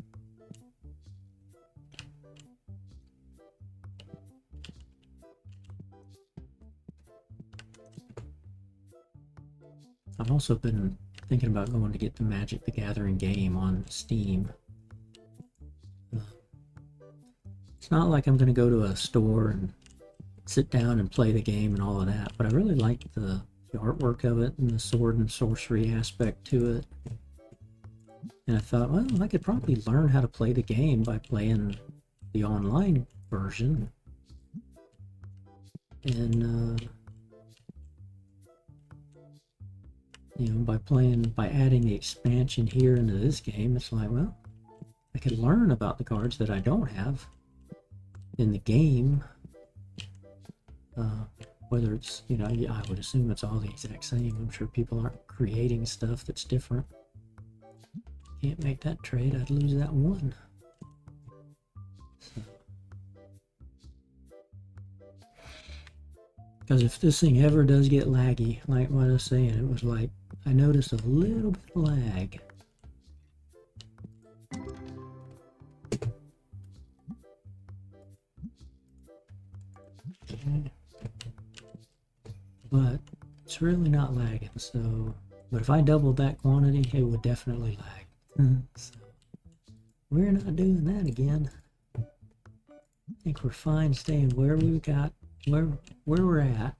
I've also been thinking about going to get the Magic the Gathering game on Steam. It's not like I'm going to go to a store and sit down and play the game and all of that, but I really like the artwork of it and the sword and sorcery aspect to it. And I thought, well, I could probably learn how to play the game by playing the online version. And you know, by adding the expansion here into this game, it's like, well, I could learn about the cards that I don't have in the game. Whether it's, you know, I would assume it's all the exact same. I'm sure people aren't creating stuff that's different. Can't make that trade, I'd lose that 1. Because if this thing ever does get laggy, like what I was saying, it was like, I noticed a little bit of lag. Okay. But it's really not lagging, so, but if I doubled that quantity, it would definitely lag. So we're not doing that again. I think we're fine staying where we got, where we're at.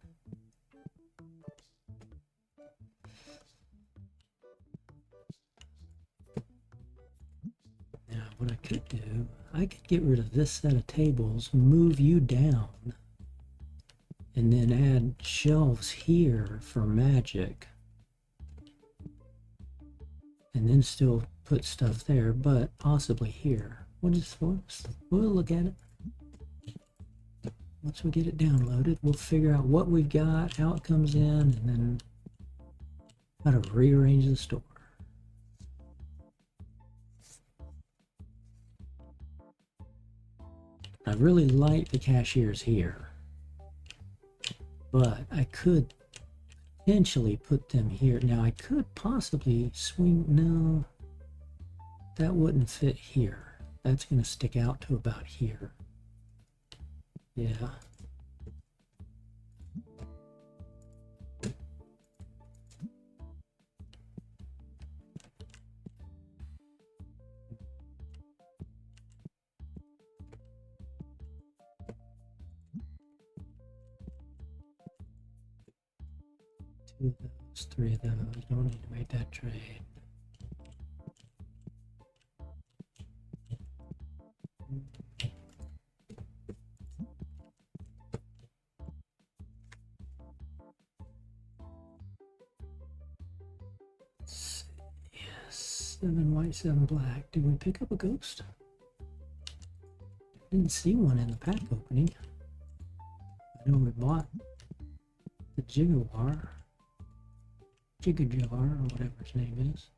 Now what I could do, I could get rid of this set of tables, move you down, and then add shelves here for magic, and then still put stuff there, but possibly here. We'll look at it. Once we get it downloaded, we'll figure out what we've got, how it comes in, and then how to rearrange the store. I really like the cashiers here, but I could potentially put them here. Now I could possibly swing, no, that wouldn't fit here. That's going to stick out to about here. Yeah. Two of those, three of those. Don't need to make that trade. Yes, 7 white, 7 black. Did we pick up a ghost? Didn't see one in the pack opening. I know we bought the Jigajar, or whatever his name is.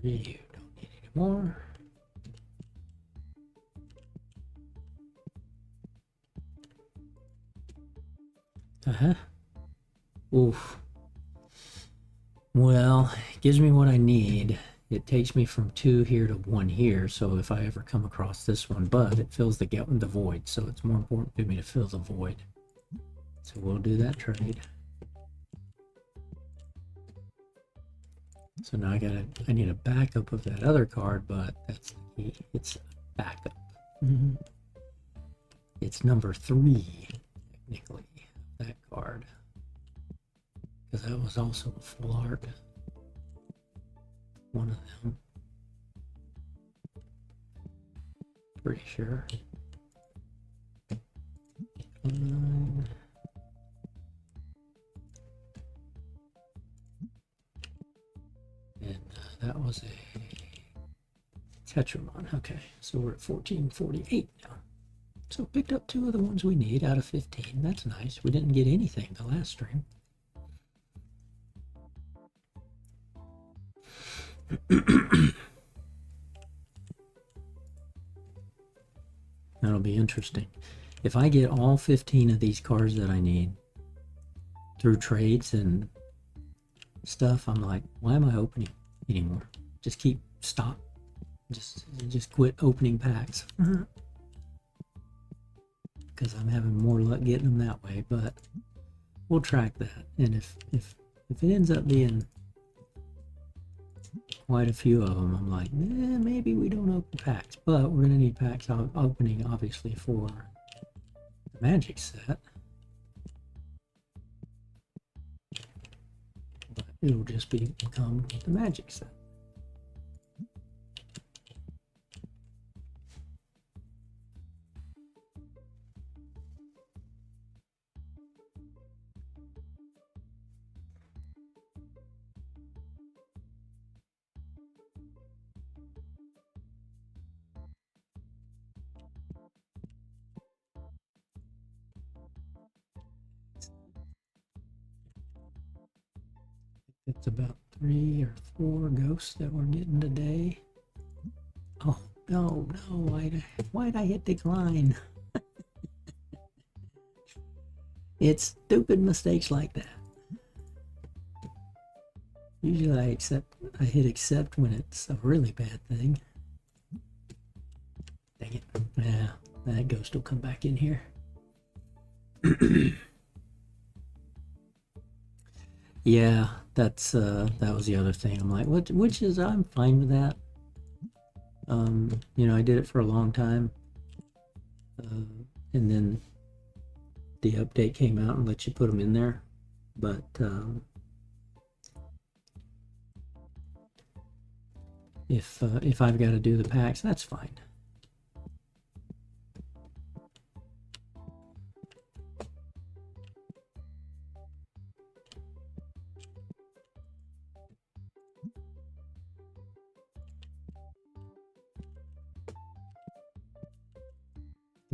You don't need any more. Oof. Well, it gives me what I need. It takes me from 2 here to 1 here, so if I ever come across this one, but it fills the void, so it's more important to me to fill the void. So we'll do that trade. So now I need a backup of that other card, but that's the key. It's backup. It's number 3, technically, that card. Because that was also a full art. One of them. Pretty sure. And that was a Tetramon. Okay, so we're at 1448 now. So picked up 2 of the ones we need out of 15. That's nice. We didn't get anything the last stream. That'll be interesting. If I get all 15 of these cards that I need through trades and stuff, I'm like, why am I opening anymore? Just stop. Just quit opening packs. Because I'm having more luck getting them that way, but we'll track that. And if it ends up being quite a few of them, I'm like, maybe we don't open packs, but we're gonna need packs opening obviously for the Magic set. But it'll just become the Magic set. It's about 3 or 4 ghosts that we're getting today. Oh, no, why'd I hit decline? It's stupid mistakes like that. Usually I hit accept when it's a really bad thing. Dang it. Yeah, that ghost will come back in here. Yeah, that was the other thing. I'm like, which is, I'm fine with that. You know, I did it for a long time. And then the update came out and let you put them in there. But if I've got to do the packs, that's fine.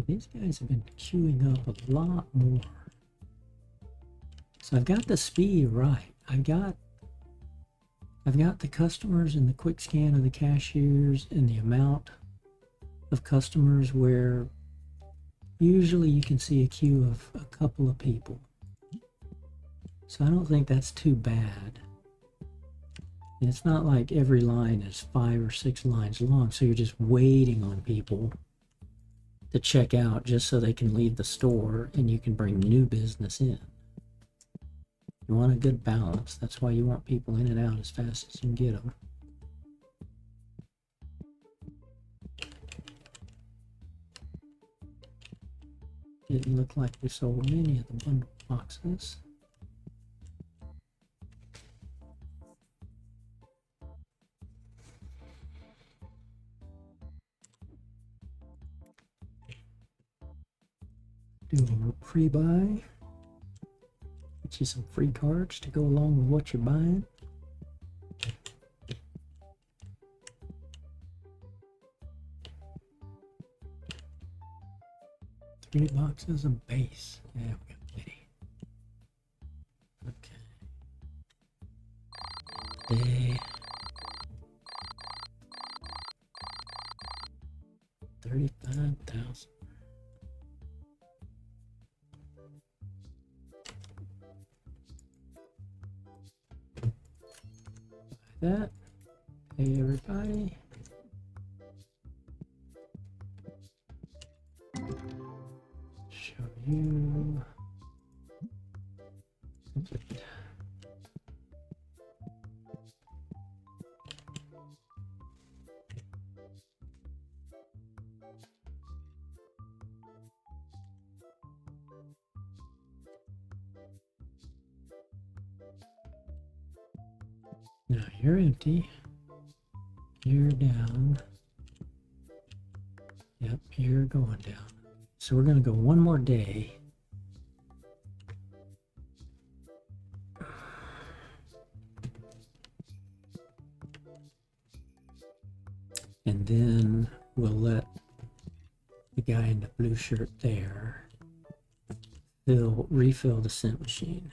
These guys have been queuing up a lot more. So I've got the speed right. I've got the customers and the quick scan of the cashiers and the amount of customers where usually you can see a queue of a couple of people. So I don't think that's too bad. And it's not like every line is 5 or 6 lines long, so you're just waiting on people to check out just so they can leave the store and you can bring new business in. You want a good balance. That's why you want people in and out as fast as you can get them. Didn't look like we sold many of the bundle boxes. Do a pre-buy. Get you some free cards to go along with what you're buying. Three boxes of base. Yeah, we got plenty. Okay. Day. 35,000. That. Hey everybody. Show you. Complete. Now you're empty. You're down. Yep, you're going down. So we're going to go one more day. And then we'll let the guy in the blue shirt there refill the scent machine.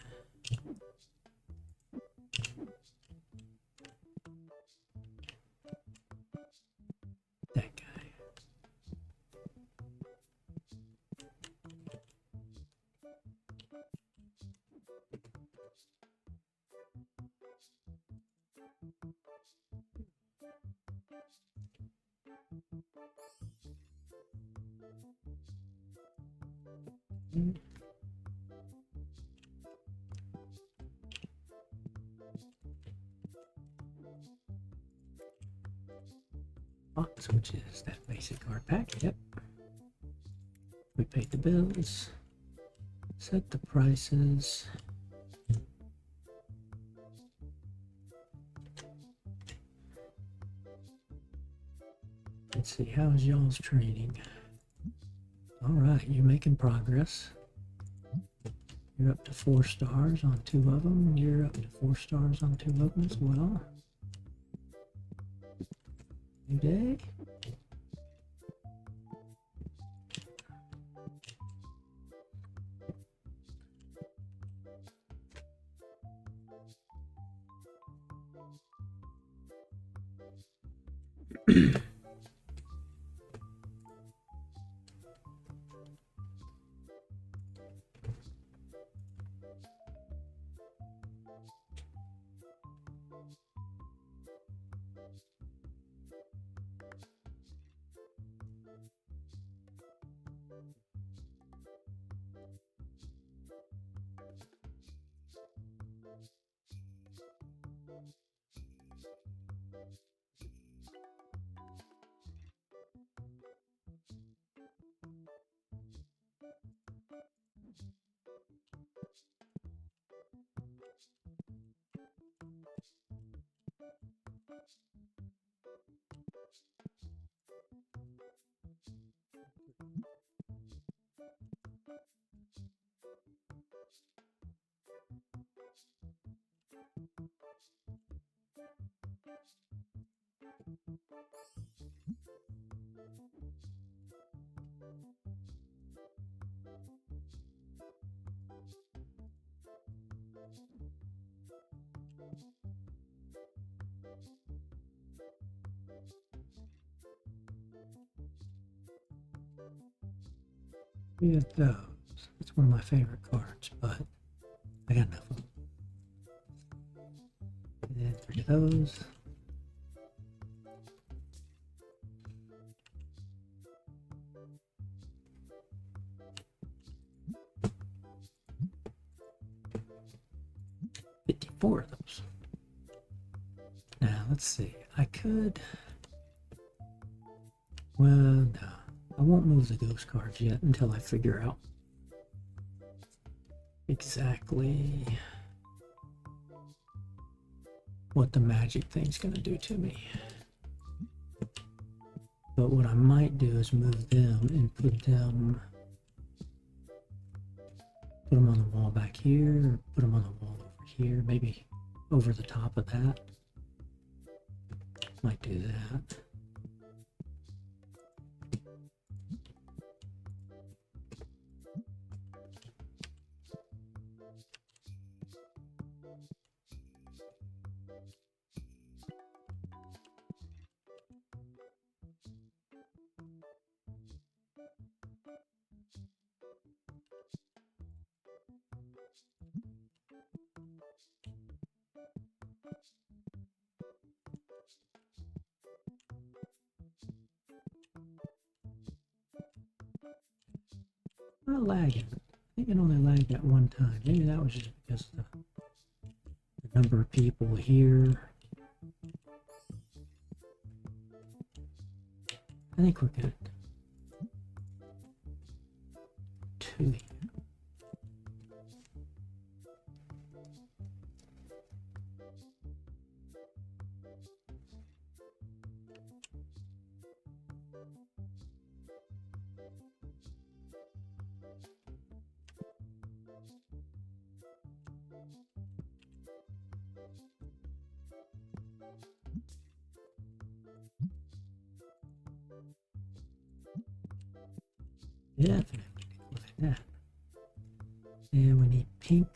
That guy. Box, which is that basic card pack. Yep. We paid the bills. Set the prices. Let's see, how's y'all's training? All right, you're making progress. You're up to 4 stars on 2 of them. You're up to 4 stars on 2 of them as well. New day. 3 of those. That's one of my favorite cards, but I got enough of them. And then 3 of those. Four of those. Now let's see. I could. Well, no, I won't move the ghost cards yet until I figure out exactly what the magic thing's going to do to me. But what I might do is move them and put them on the wall back here, or put them on the wall over here, maybe over the top of that. Might do that. Not lagging. I think it only lagged at one time. Maybe that was just because of the number of people here. I think we're good. 2 here. Definitely like that. And we need pink.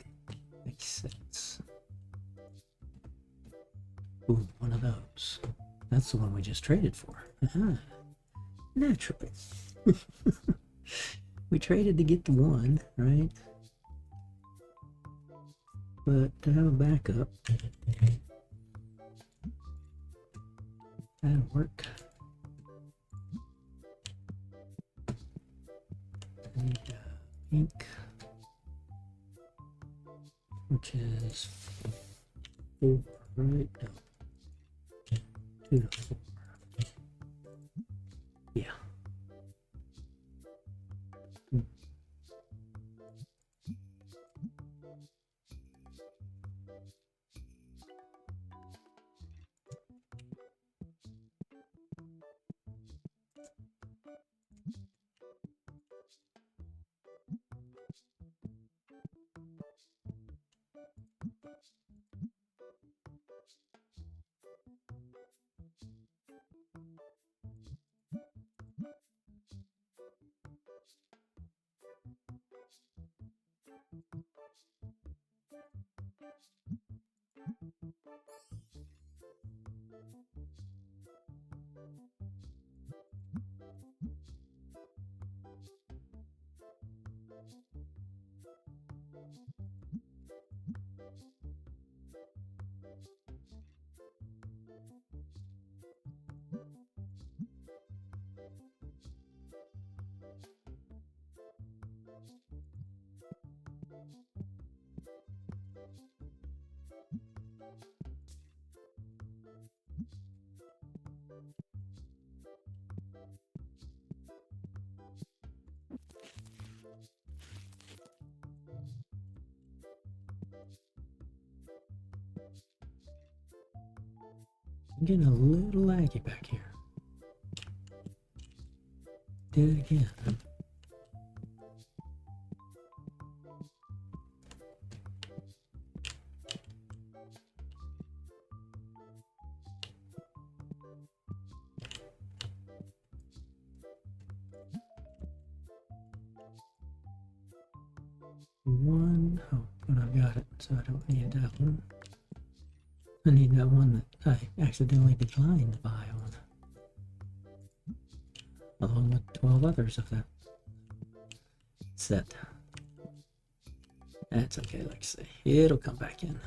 Makes sense. Ooh, one of those. That's the one we just traded for. Naturally. We traded to get the one, right? But to have a backup, that'll work. I need ink, which is 4, right? No. 2 to 4. Yeah. I'm getting a little laggy back here. Did it again. One, oh, but I've got it, so I don't need that one. I need that one that I accidentally declined to buy on, along with 12 others of that. Set. That's okay, let's see. It'll come back in.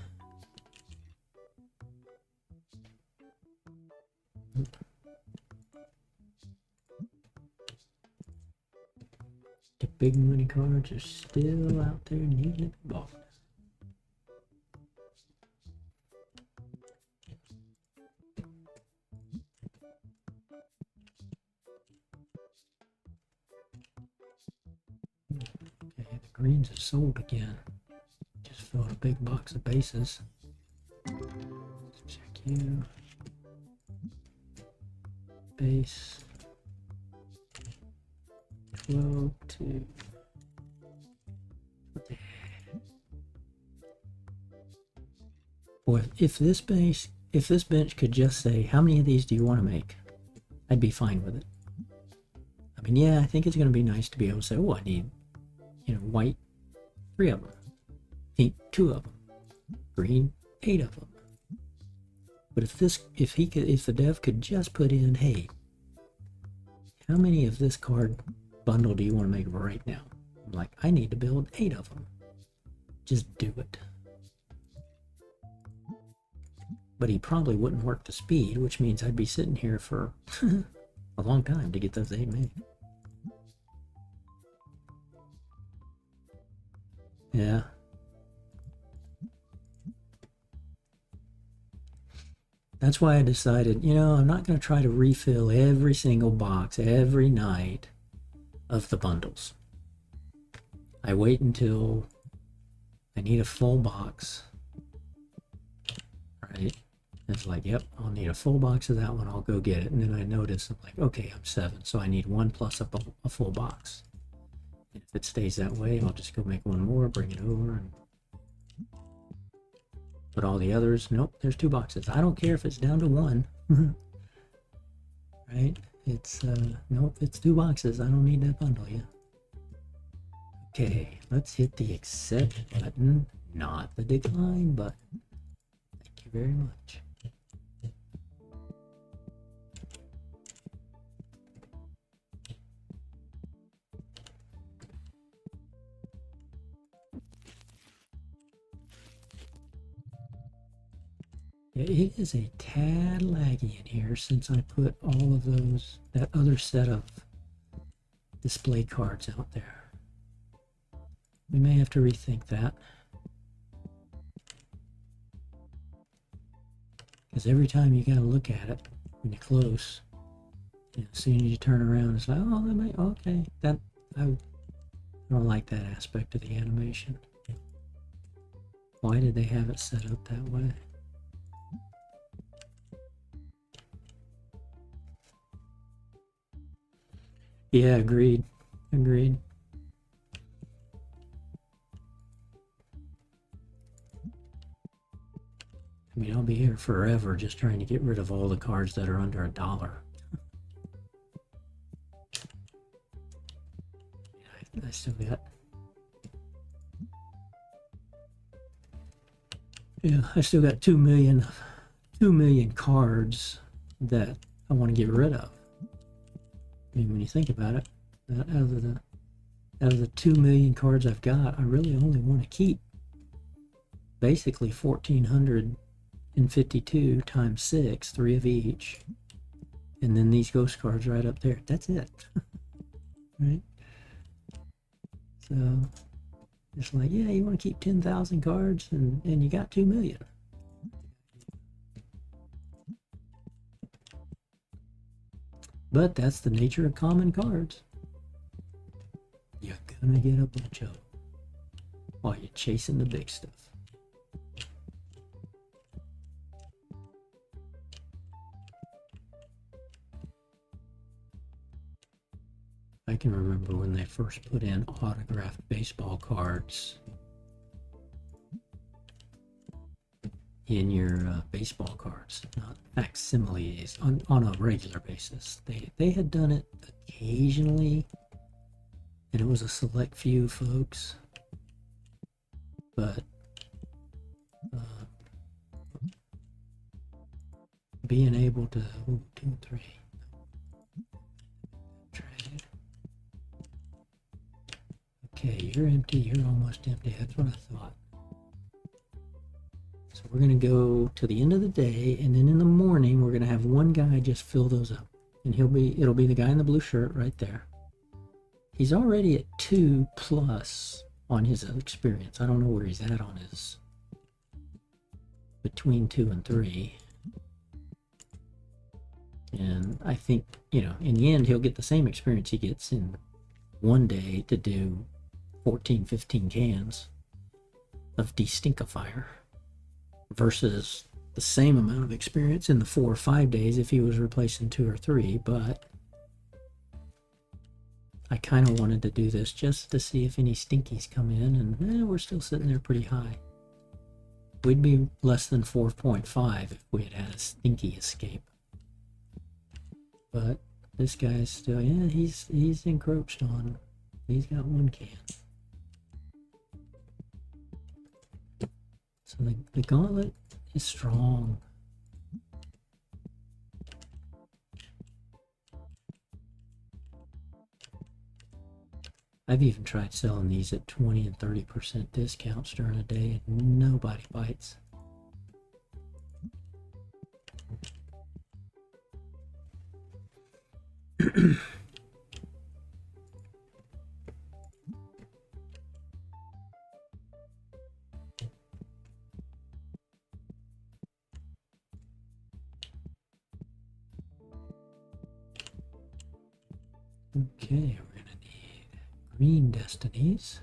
The big money cards are still out there needing to be bought. Okay, the greens are sold again. Just filled a big box of bases. Let's check you. Base. 12 to. Boy, if this bench could just say, how many of these do you want to make? I'd be fine with it. I mean, yeah, I think it's going to be nice to be able to say, oh, I need, white, 3 of them. Pink, 2 of them. Green, 8 of them. But if the dev could just put in, hey, how many of this card bundle do you want to make right now? I'm like, I need to build 8 of them. Just do it. But he probably wouldn't work the speed, which means I'd be sitting here for a long time to get those 8 made. Yeah. That's why I decided, I'm not going to try to refill every single box every night of the bundles. I wait until I need a full box, right? It's like, yep, I'll need a full box of that one. I'll go get it. And then I notice, I'm like, okay, I'm 7. So I need 1 plus a full box. And if it stays that way, I'll just go make 1 more, bring it over. But all the others, nope, there's 2 boxes. I don't care if it's down to 1. Right? It's, nope, it's 2 boxes. I don't need that bundle yet. Okay, let's hit the accept button, not the decline button. Thank you very much. It is a tad laggy in here since I put all of that other set of display cards out there. We may have to rethink that. Because every time you gotta look at it when you're close, as soon as you turn around, it's like, oh, okay. I don't like that aspect of the animation. Why did they have it set up that way? Yeah, agreed. Agreed. I mean, I'll be here forever just trying to get rid of all the cards that are under $1. I still got... Yeah, I still got 2 million cards that I want to get rid of. I mean, when you think about it, out of the 2 million cards I've got, I really only want to keep basically 1,452 times 6, 3 of each, and then these ghost cards right up there. That's it. Right? So it's like, yeah, you want to keep 10,000 cards, and you got 2 million. But that's the nature of common cards. You're gonna get a bunch of them while you're chasing the big stuff. I can remember when they first put in autographed baseball cards in your baseball cards, not facsimiles, on a regular basis. They had done it occasionally, and it was a select few folks, but being able to 1, 2, 3 trade. Okay, you're empty, you're almost empty. That's what I thought. So we're going to go to the end of the day, and then in the morning we're going to have one guy just fill those up. And it'll be the guy in the blue shirt right there. He's already at 2+ on his experience. I don't know where he's at on his between 2 and 3. And I think, you know, in the end he'll get the same experience he gets in one day to do 14, 15 cans of Destinkifier versus the same amount of experience in the 4 or 5 days if he was replacing 2 or 3. But I kind of wanted to do this just to see if any stinkies come in, and we're still sitting there pretty high. We'd be less than 4.5 if we had had a stinky escape. But this guy's still, yeah, he's encroached on. He's got 1 can. So the gauntlet is strong. I've even tried selling these at 20 and 30% discounts during a day, and nobody bites. Okay, we're going to need green destinies,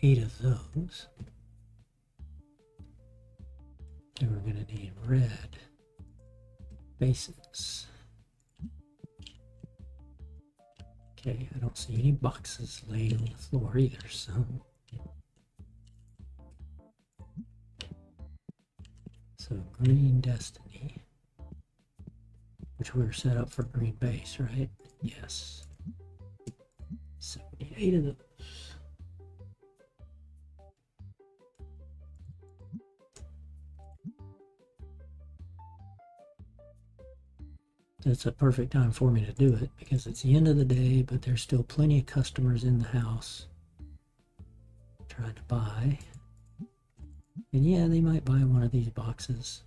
8 of those. And we're going to need red bases. Okay, I don't see any boxes laid on the floor either, so green destiny, which we're set up for green base, right? Yes. So we need 8 of those. It's a perfect time for me to do it because it's the end of the day, but there's still plenty of customers in the house trying to buy. And yeah, they might buy one of these boxes,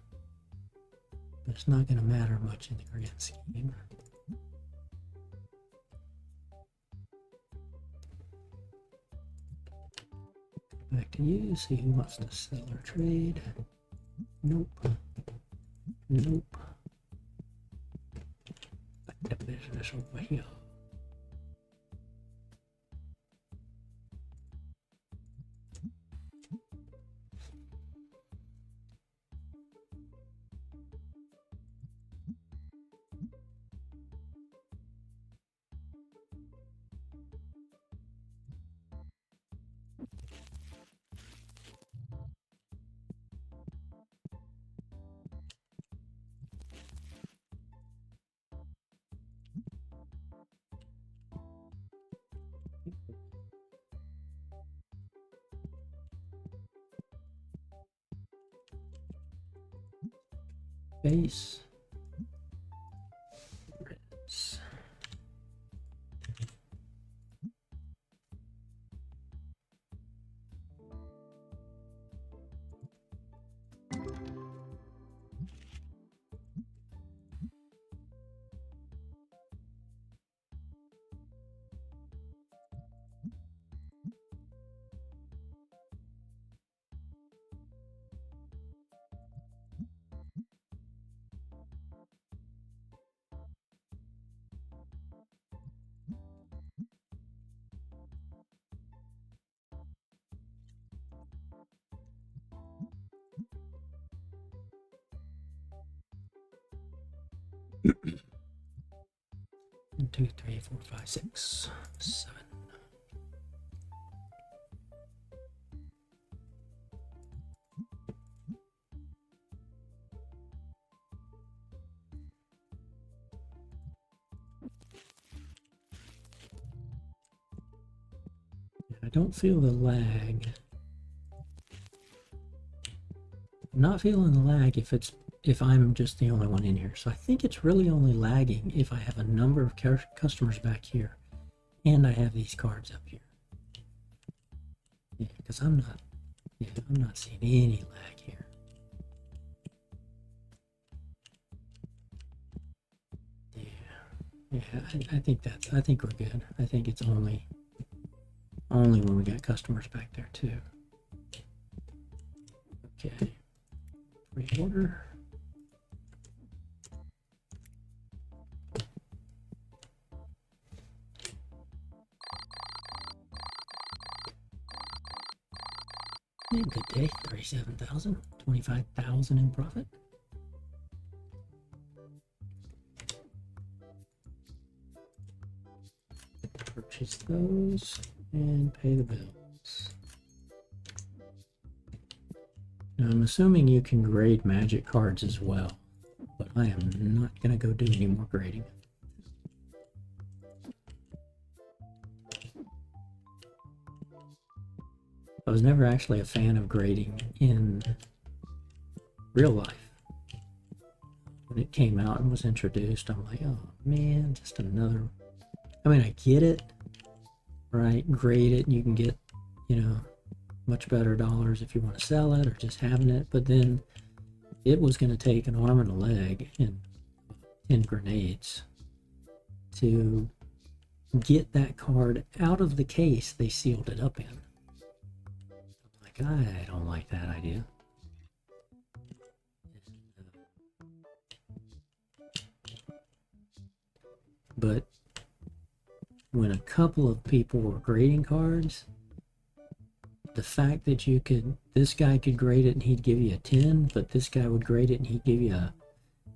but it's not going to matter much in the grand scheme. Back to you, see who wants to sell or trade. Nope. Nope. Back to business over here. Base. Reds. One, two, three, four, five, 6, 7. I don't feel the lag. I'm not feeling the lag if I'm just the only one in here. So I think it's really only lagging if I have a number of customers back here and I have these cards up here. because I'm not seeing any lag here. Yeah, I think we're good. I think it's only when we got customers back there too. Okay, reorder. Yeah, good day. 37,000, 25,000 in profit. Purchase those and pay the bills. Now I'm assuming you can grade magic cards as well, but I am not going to go do any more grading. I was never actually a fan of grading in real life. When it came out and was introduced, I'm like, oh man, just another. I mean, I get it, right? Grade it, and you can get, much better dollars if you want to sell it or just having it. But then it was going to take an arm and a leg and 10 grenades to get that card out of the case they sealed it up in. I don't like that idea. But when a couple of people were grading cards, the fact that this guy could grade it and he'd give you a 10, but this guy would grade it and he'd give you a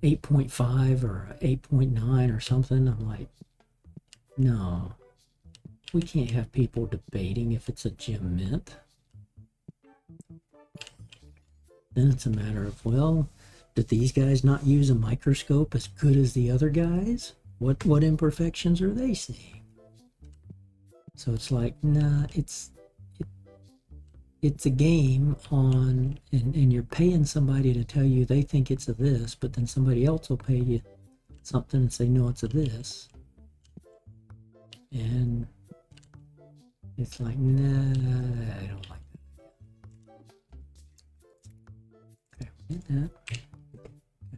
8.5 or a 8.9 or something, I'm like, no, we can't have people debating if it's a gem mint. Then it's a matter of, well, did these guys not use a microscope as good as the other guys? What imperfections are they seeing? So it's like, nah, it's a game on, and you're paying somebody to tell you they think it's a this, but then somebody else will pay you something and say, no, it's a this. And it's like, nah, I don't like that. Okay, we did that. Got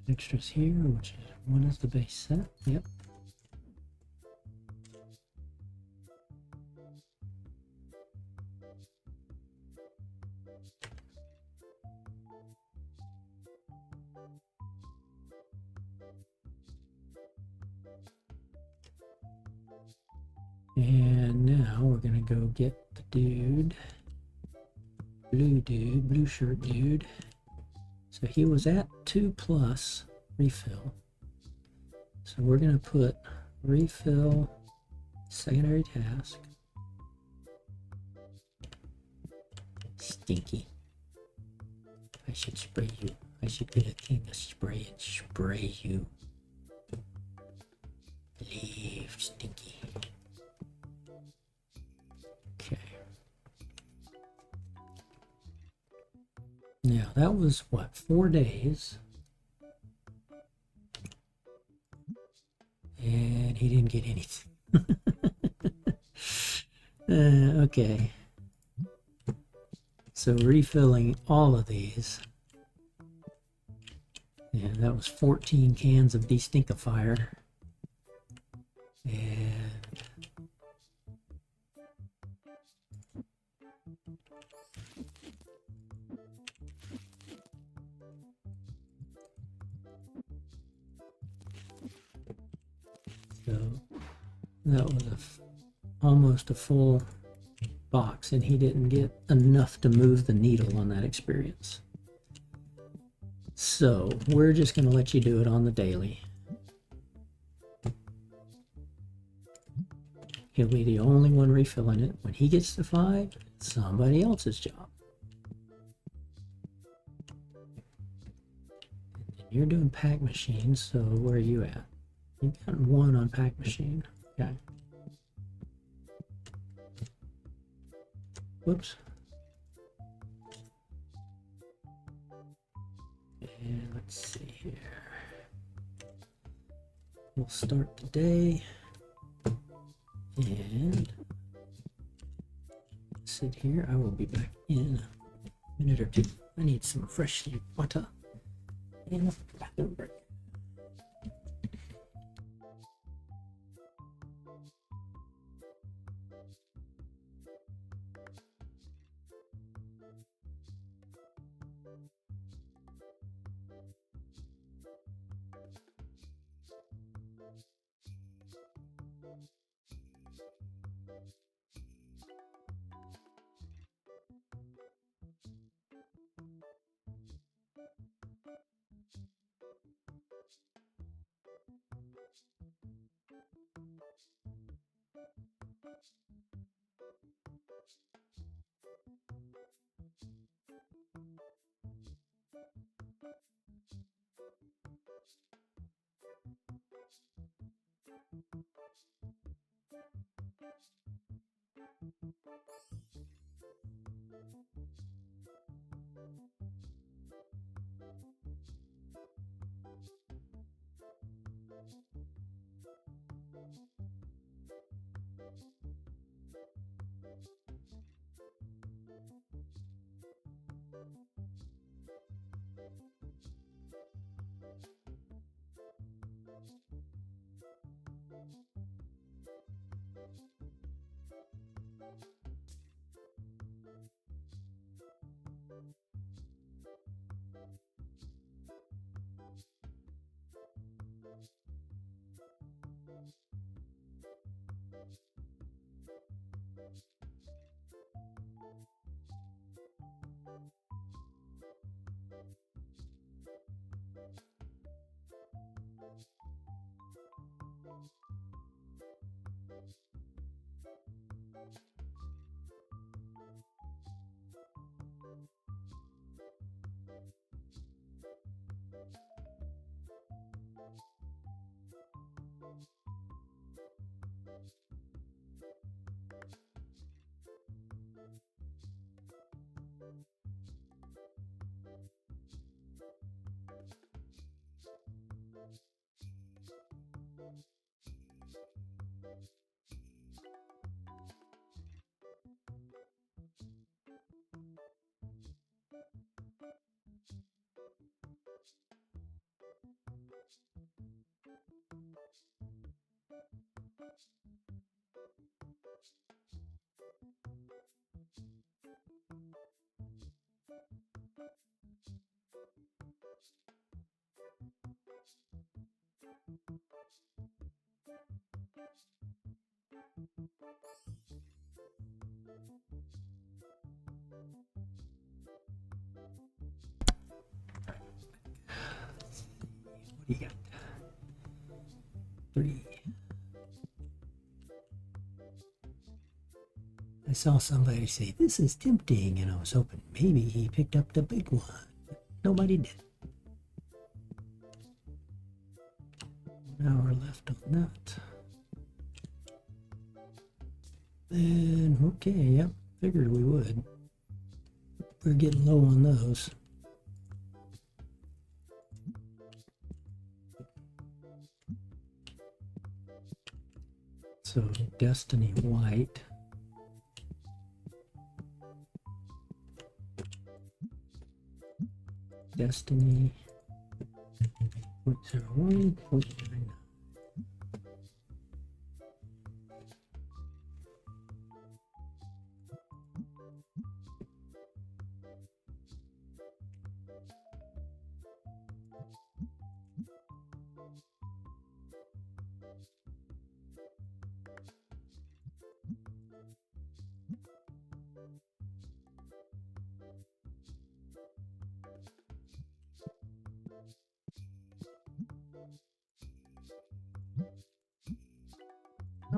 extras here, which is one is the base set. Yep. And now we're gonna go get the blue shirt dude. So he was at 2+ refill. So we're gonna put refill secondary task. Stinky. I should spray you. I should get a thing of spray and spray you. Leave, Stinky. Okay. Now that was what, 4 days, and he didn't get anything. Okay. So refilling all of these. Yeah, that was 14 cans of destinkifier. And so that was almost a full box, and he didn't get enough to move the needle on that experience. So we're just going to let you do it on the daily. He'll be the only one refilling it. When he gets to 5, it's somebody else's job. And you're doing pack machines, so where are you at? You've got 1 on pack machine. Okay. Whoops. And let's see here. We'll start the day and sit here. I will be back in a minute or two. I need some fresh water and a bathroom break. What do you got? 3. I saw somebody say, "This is tempting," and I was hoping maybe he picked up the big one. But nobody did. 1 hour left on that. Then, okay, yep, figured we would. We're getting low on those. So, Destiny White. Destiny 0.01, 0.99.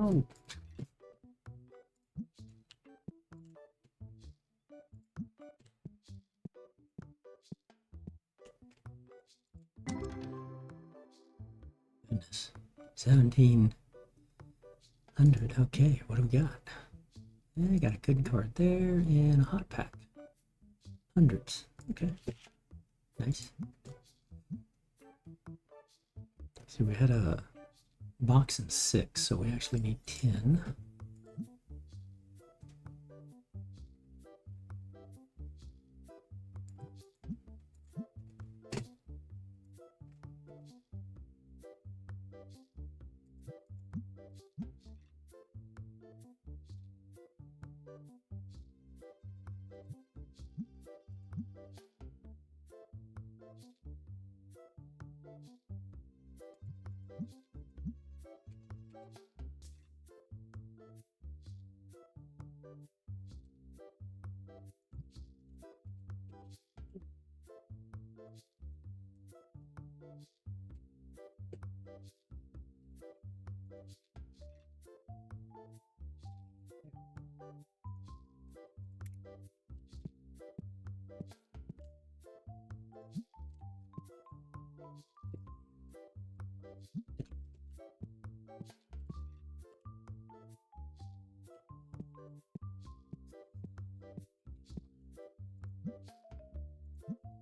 Oh. Goodness. 1700. Okay, what do we got? I got a good card there and a hot pack. Hundreds. Okay. Nice. So we had a box in 6, so we actually need 10.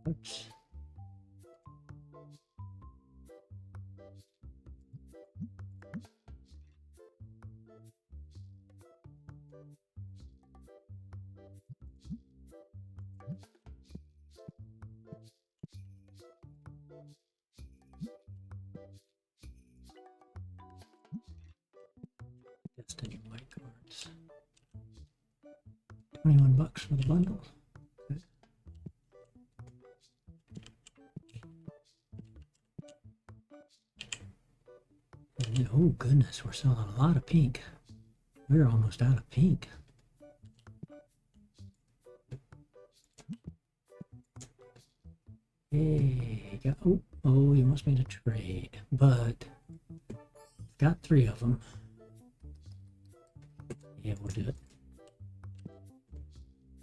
Oops. Destiny white cards. $21 for the bundle. Okay. Oh goodness, we're selling a lot of pink. We're almost out of pink. Hey, oh, he wants me to trade, but got 3 of them. Yeah, we'll do it.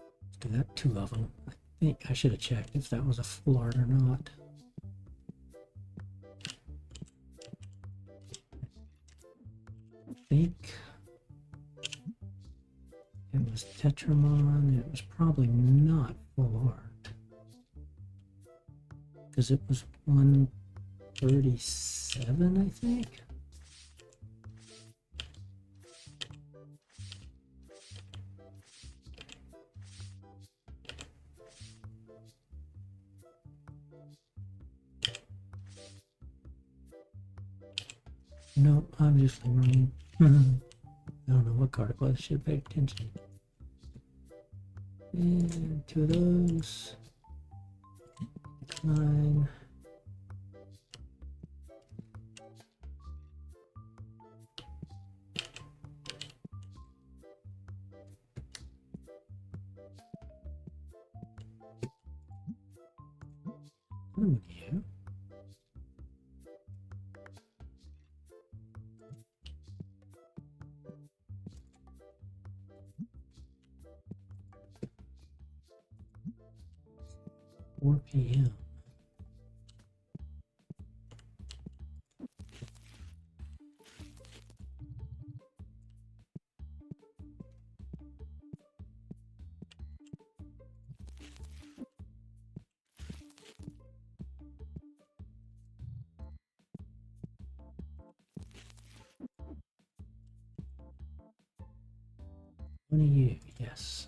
Let's do that, 2 of them. I think I should have checked if that was a full art or not. I think it was Tetramon. It was probably not full art because it was 137, I think. No, obviously wrong. I don't know what card it was. Should have paid attention. And 2 of those. Decline. Oh, yeah. $4 p.m. What are you? Yes.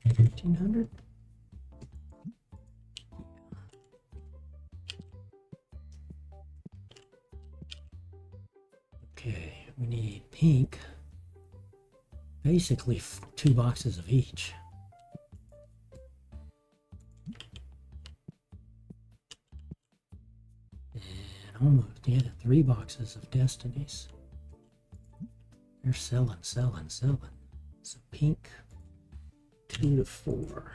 1500? Okay, we need pink. Basically 2 boxes of each. And almost, yeah, 3 boxes of destinies. They're selling. So pink, 2 to 4.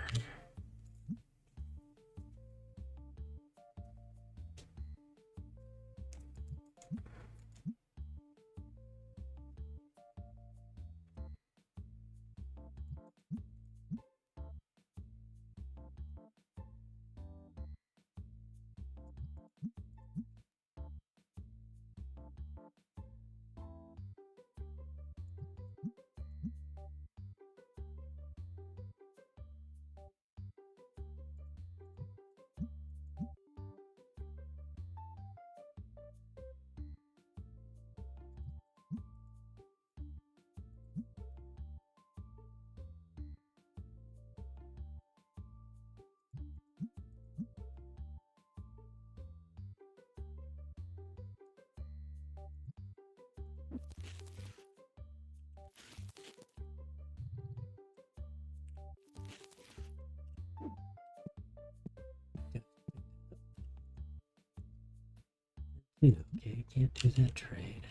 Okay, can't do that trade.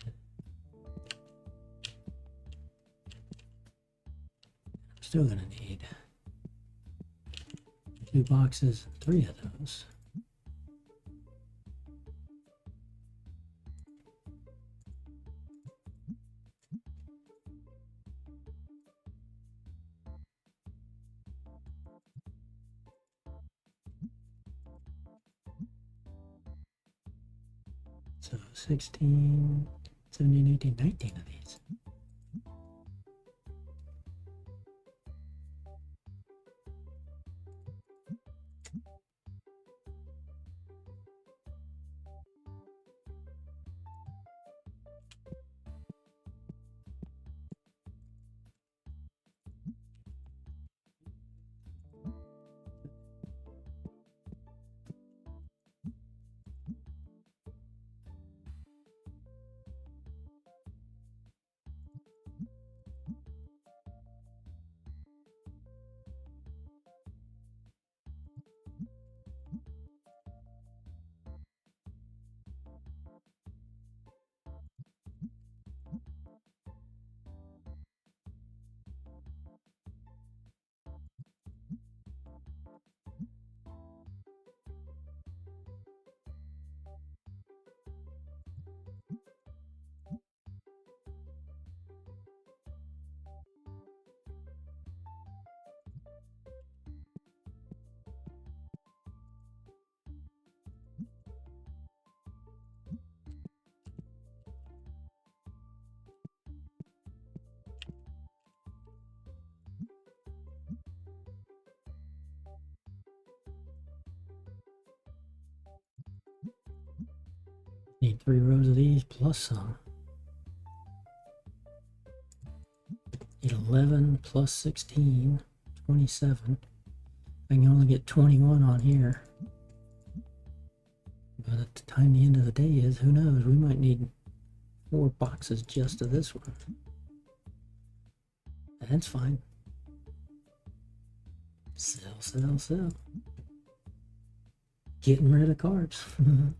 I'm still gonna need 2 boxes and 3 of those. So 16, 17, 18, 19 of these. 3 rows of these plus some. 11 plus 16, 27. I can only get 21 on here. But at the time the end of the day is, who knows, we might need 4 boxes just of this one. That's fine. Sell, sell, sell. Getting rid of cards. Fine.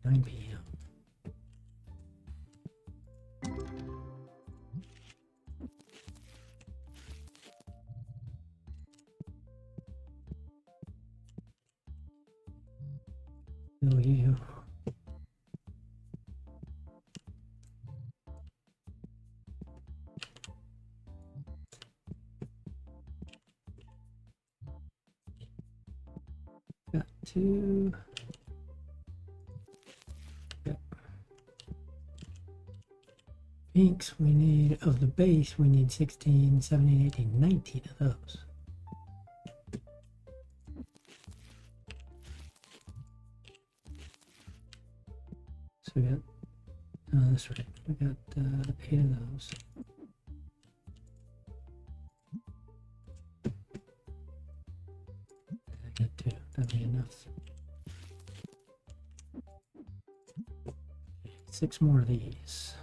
9 p.m. Oh, you. Got 2. Yep. Pinks, we need, of the base, we need 16, 17, 18, 19 of those. So we got, that's right, we got 8 of those. I got 2, that'll be enough. 6 more of these.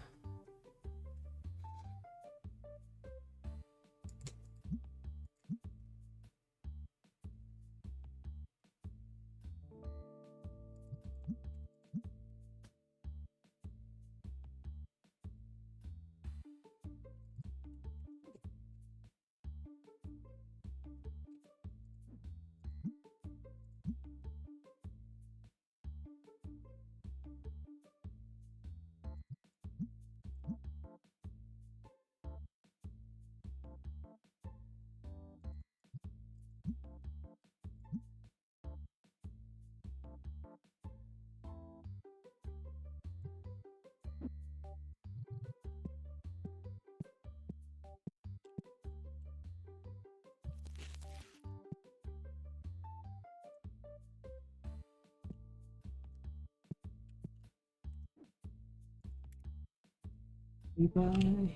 Buy.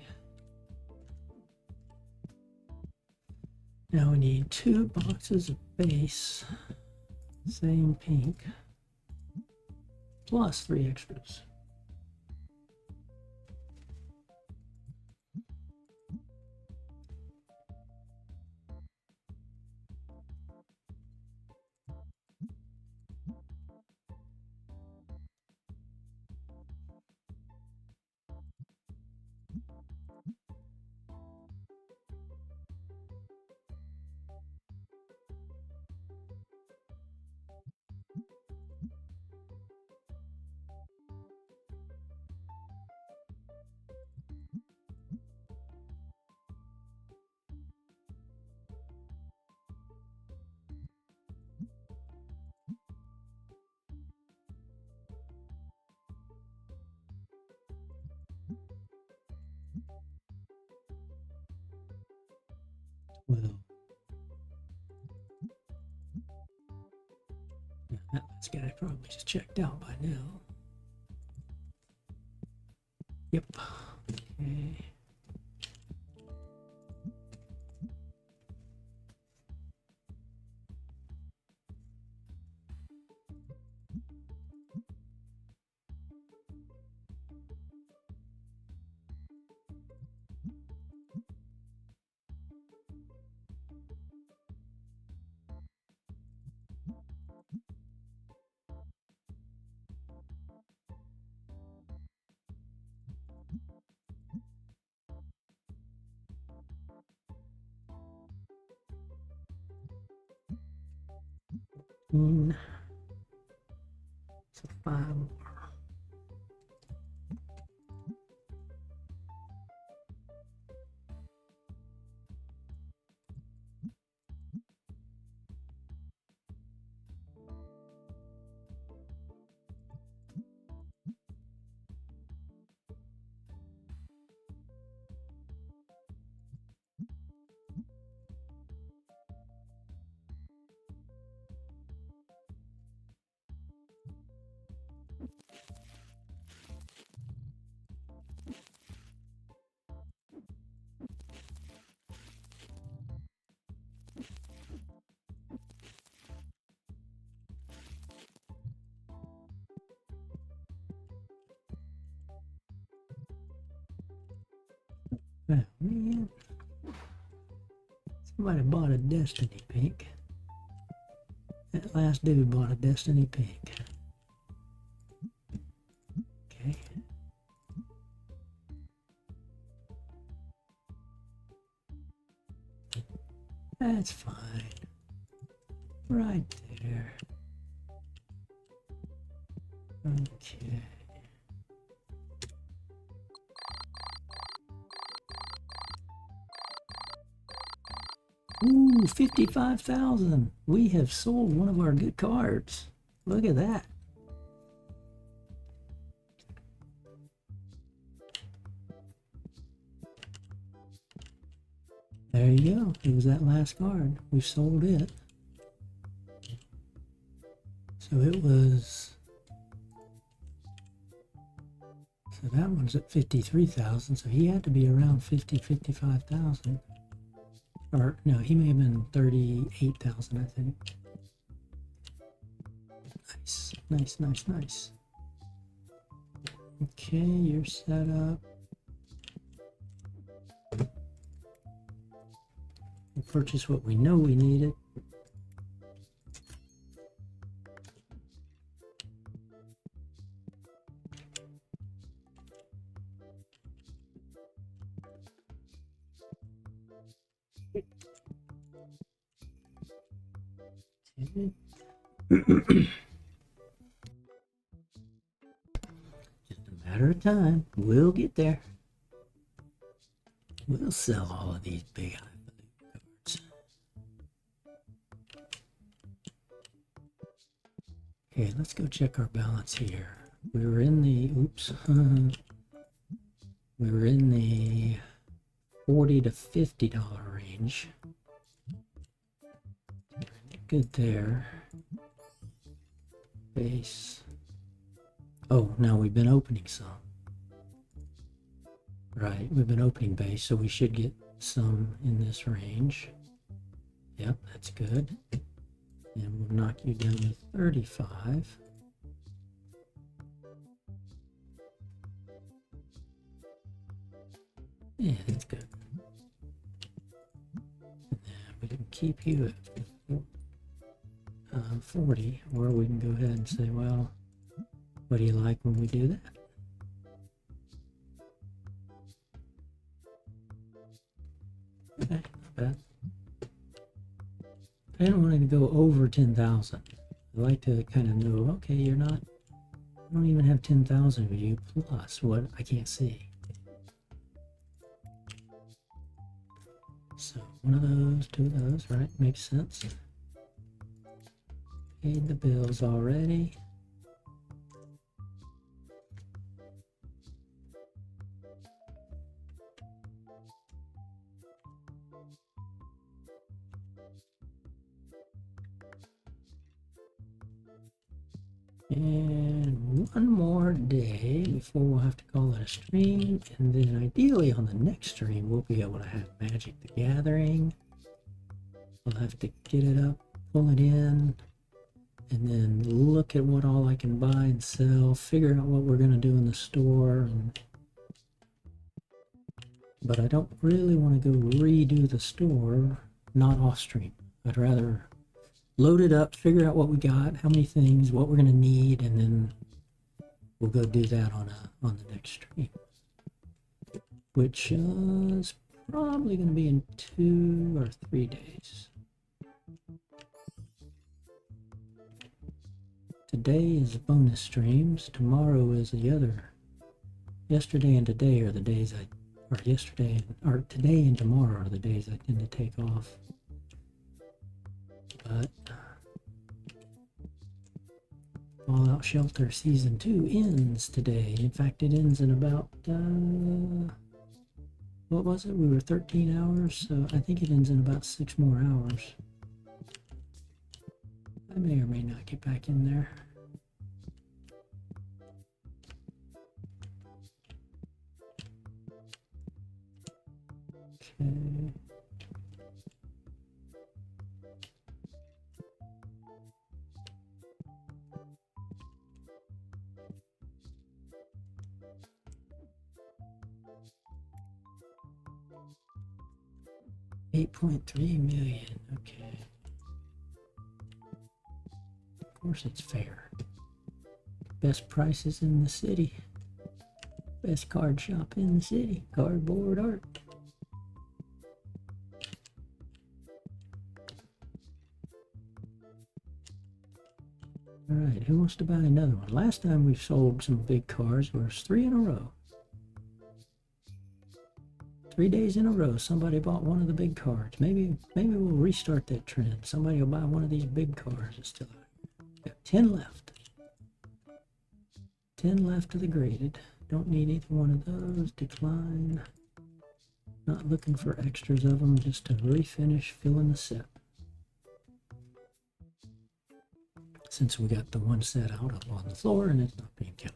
Now we need 2 boxes of base, same pink, plus 3 extras. Well, yeah, that last guy probably just checked out by now. Yep. Okay. 15. So 5 more. Oh, man. Somebody bought a Destiny Pink. That last dude bought a Destiny Pink. Okay. That's fine. Right there. Okay. Ooh, 55,000. We have sold one of our good cards. Look at that. There you go. It was that last card. We sold it. So it was... So that one's at 53,000. So he had to be around 55,000. Or, no, he may have been 38,000, I think. Nice, nice, nice, nice. Okay, you're set up. We'll purchase what we know we needed. Just a matter of time. We'll get there. We'll sell all of these big highfalutin cards. Okay, let's go check our balance here. We were in the, oops. We were in the $40 to $50 range. Good there. Base. Oh, now we've been opening some. Right, we've been opening base, so we should get some in this range. Yep, that's good. And we'll knock you down to 35. Yeah, that's good. And then we can keep you at 40, or we can go ahead and say, well, what do you like when we do that? Okay, not bad. I don't want it to go over 10,000. I like to kind of know, okay, you're not, I don't even have 10,000 of you plus what I can't see. So one of those, two of those, right? Makes sense. Paid the bills already. And one more day before we'll have to call it a stream, and then ideally on the next stream we'll be able to have Magic the Gathering. We'll have to get it up, pull it in, and then look at what all I can buy and sell, figure out what we're going to do in the store. But I don't really want to go redo the store, not off stream. I'd rather load it up, figure out what we got, how many things, what we're going to need, and then we'll go do that on the next stream, which is probably going to be in 2 or 3 days. today is bonus streams. Tomorrow is the other. Yesterday and today are the days today and tomorrow are the days I tend to take off. But Fallout Shelter Season 2 ends today. In fact, it ends in about, what was it? We were 13 hours, so I think it ends in about 6 more hours. I may or may not get back in there. Okay. $8.3 million. Okay. Of course it's fair. Best prices in the city. Best card shop in the city. Cardboard art. Alright, who wants to buy another one? Last time we sold some big cards was 3 in a row. 3 days in a row, somebody bought one of the big cards. Maybe we'll restart that trend. Somebody will buy one of these big cards that's still out. Got 10 left. 10 left of the graded. Don't need either one of those. Decline. Not looking for extras of them, just to refinish filling the set. Since we got the one set out up on the floor and it's not being kept.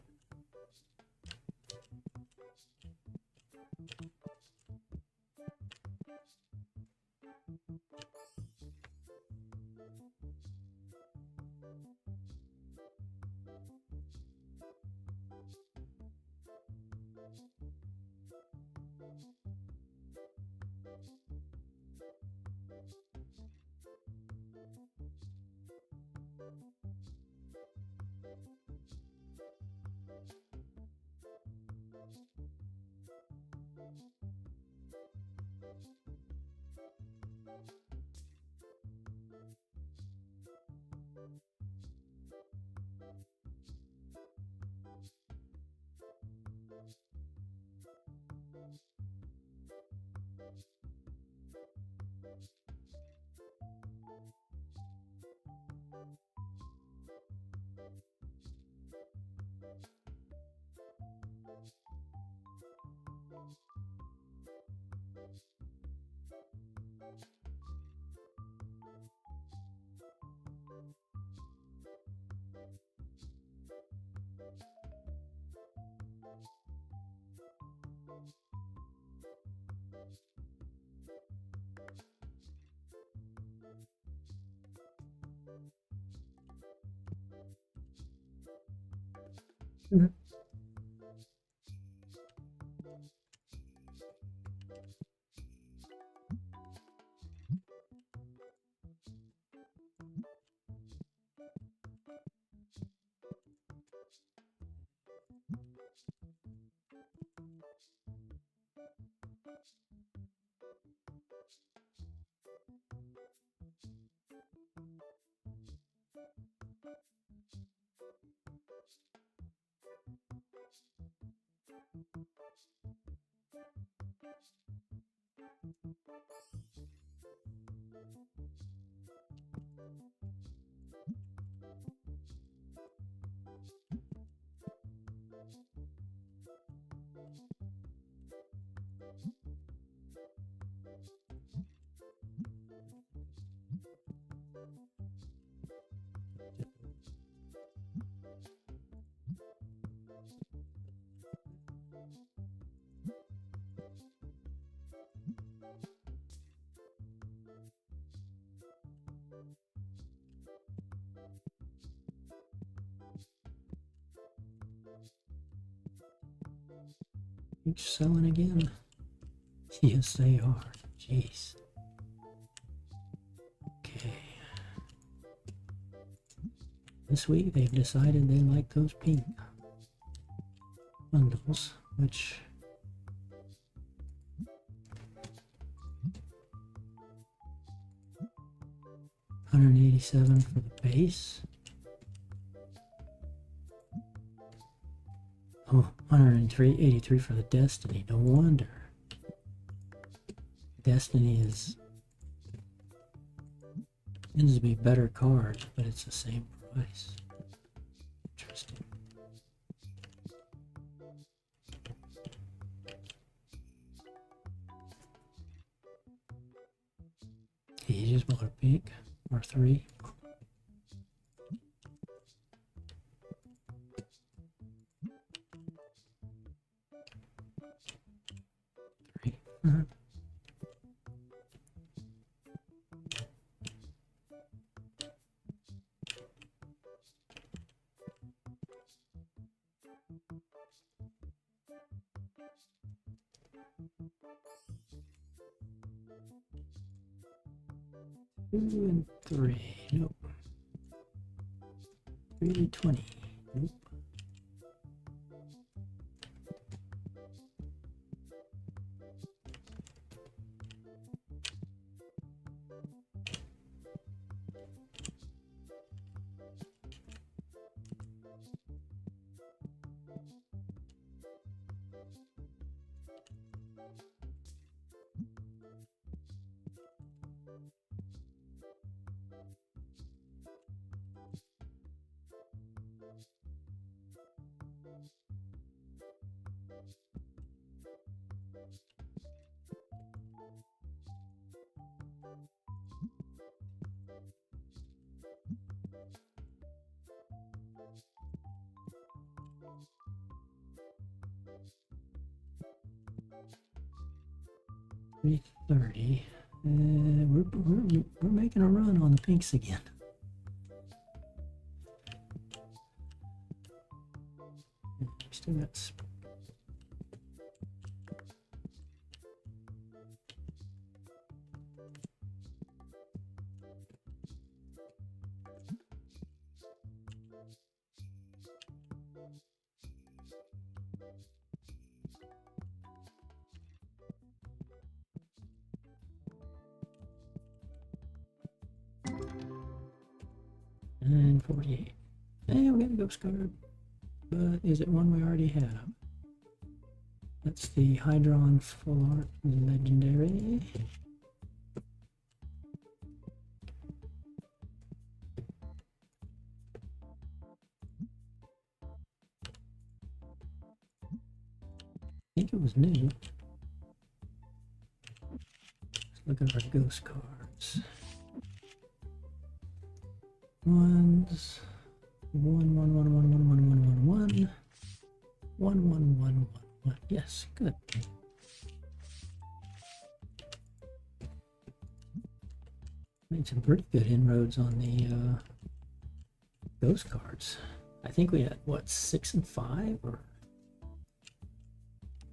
Mm-hmm. Each selling again? Yes, they are. Jeez. Okay. This week they've decided they like those pink bundles, which $187 for the base. Oh, 183 for the Destiny. No wonder. Destiny tends to be better cards, but it's the same price. Interesting. He just bought a pink or 3. 3. 2 and 3. Nope. 320. Nope. $330. We're making a run on the pinks again. Still got and 48. And we got a ghost card, but is it one we already have? That's the Hydron Full Art Legendary. I think it was new. Let's look at our ghost cards. Ones. 1 1 1 1 1 1 1 1 1 1 1 1 1. Yes, good. Made some pretty good inroads on the ghost cards. I think we had what, 6 and 5, or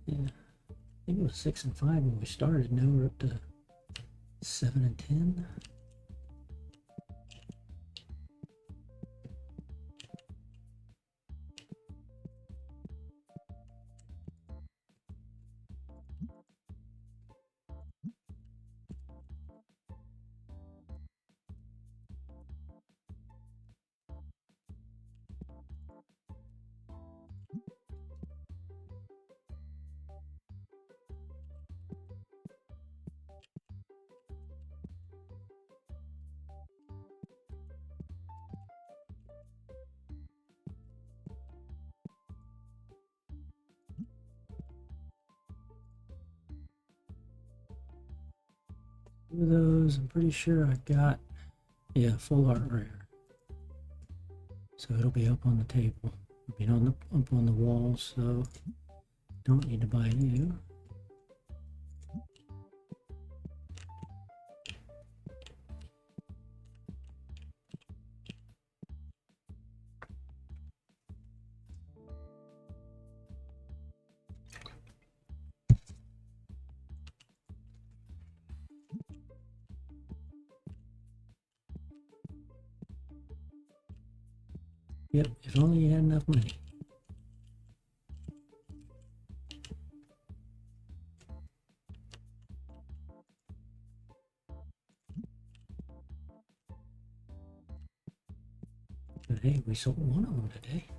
yeah, I think it was 6 and 5 when we started. Now we're up to 7 and 10. Two of those, I'm pretty sure I got, yeah, full art rare. So it'll be up on the table. It'll be up on the wall, so don't need to buy new. Yep, if only you had enough money. But hey, we sold one of them today.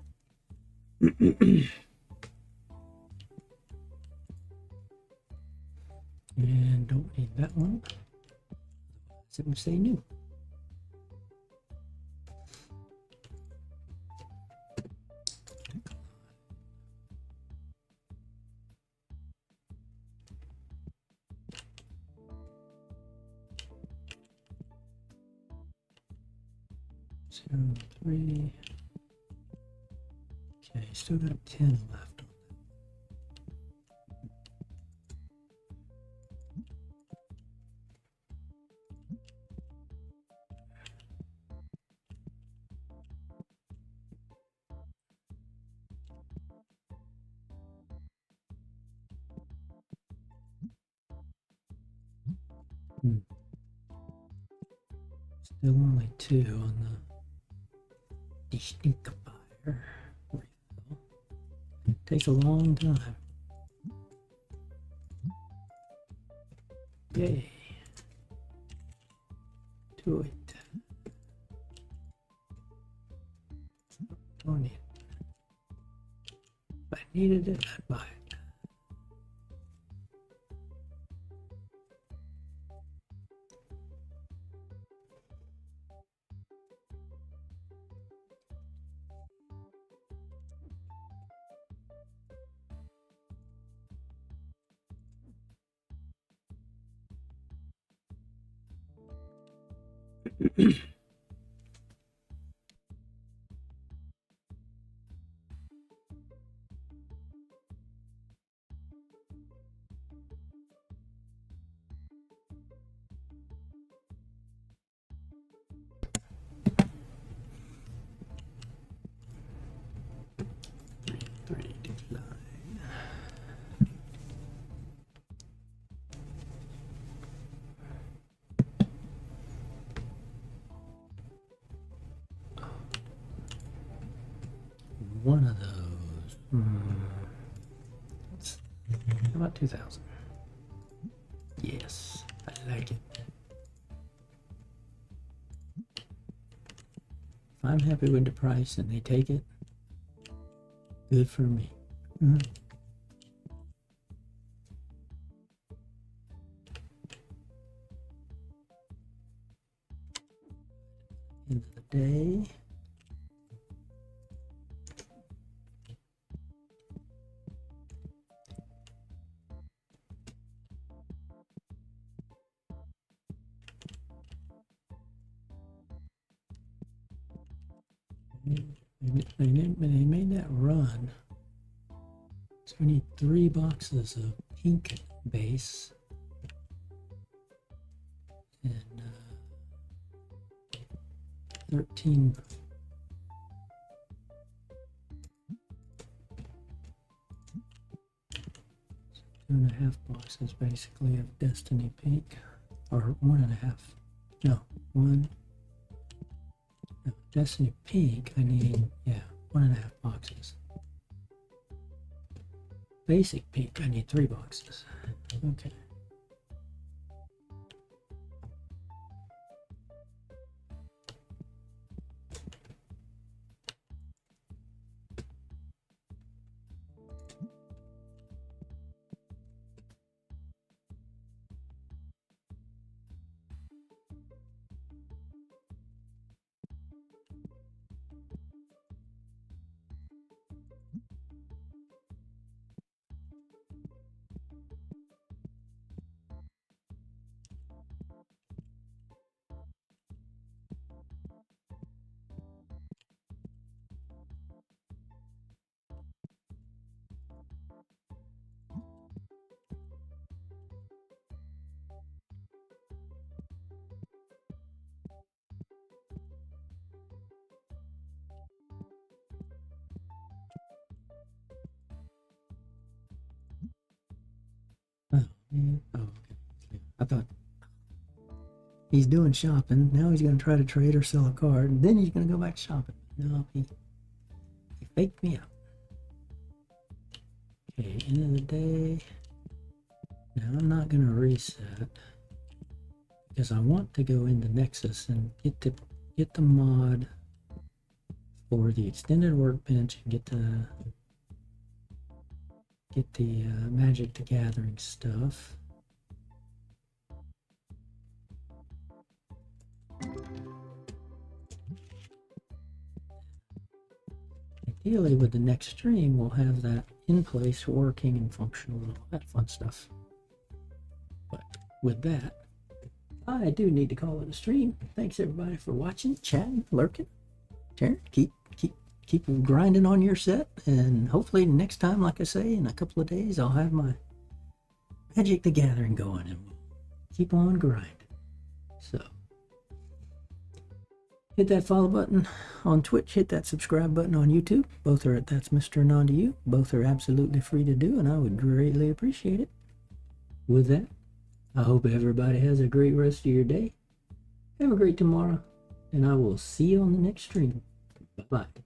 And don't need that one. Otherwise it would say new. So 3. Okay, still got 10 left on that. Still only 2 on the destinkifier refill. Takes a long time. Yay. Do it. Don't need it. If I needed it, I'd buy it. Three decline. One of those. How about 2,000? Yes, I like it. If I'm happy with the price and they take it, good for me. End of the day. They made that run. So we need 3 boxes of pink base and 13. 2.5 boxes basically of Destiny Pink, or 1.5. No, 1. No, Destiny Pink. I need 1.5 boxes. Basic Pink. I need 3 boxes. Okay. Oh, okay. I thought he's doing shopping. Now he's going to try to trade or sell a card. And then he's going to go back to shopping. No, he faked me out. Okay, end of the day. Now I'm not going to reset because I want to go into Nexus and get the mod for the extended workbench and get the Magic the Gathering stuff. ideally with the next stream, we'll have that in place, working and functional and all that fun stuff. But with that, I do need to call it a stream. Thanks everybody for watching, chatting, lurking. Sharon, keep grinding on your set, and hopefully next time, like I say, in a couple of days, I'll have my Magic the Gathering going, and we'll keep on grinding. So hit that follow button on Twitch, hit that subscribe button on YouTube. Both are at That's Mr. Anon to You. Both are absolutely free to do, and I would greatly appreciate it. With that, I hope everybody has a great rest of your day. Have a great tomorrow, and I will see you on the next stream. Bye-bye.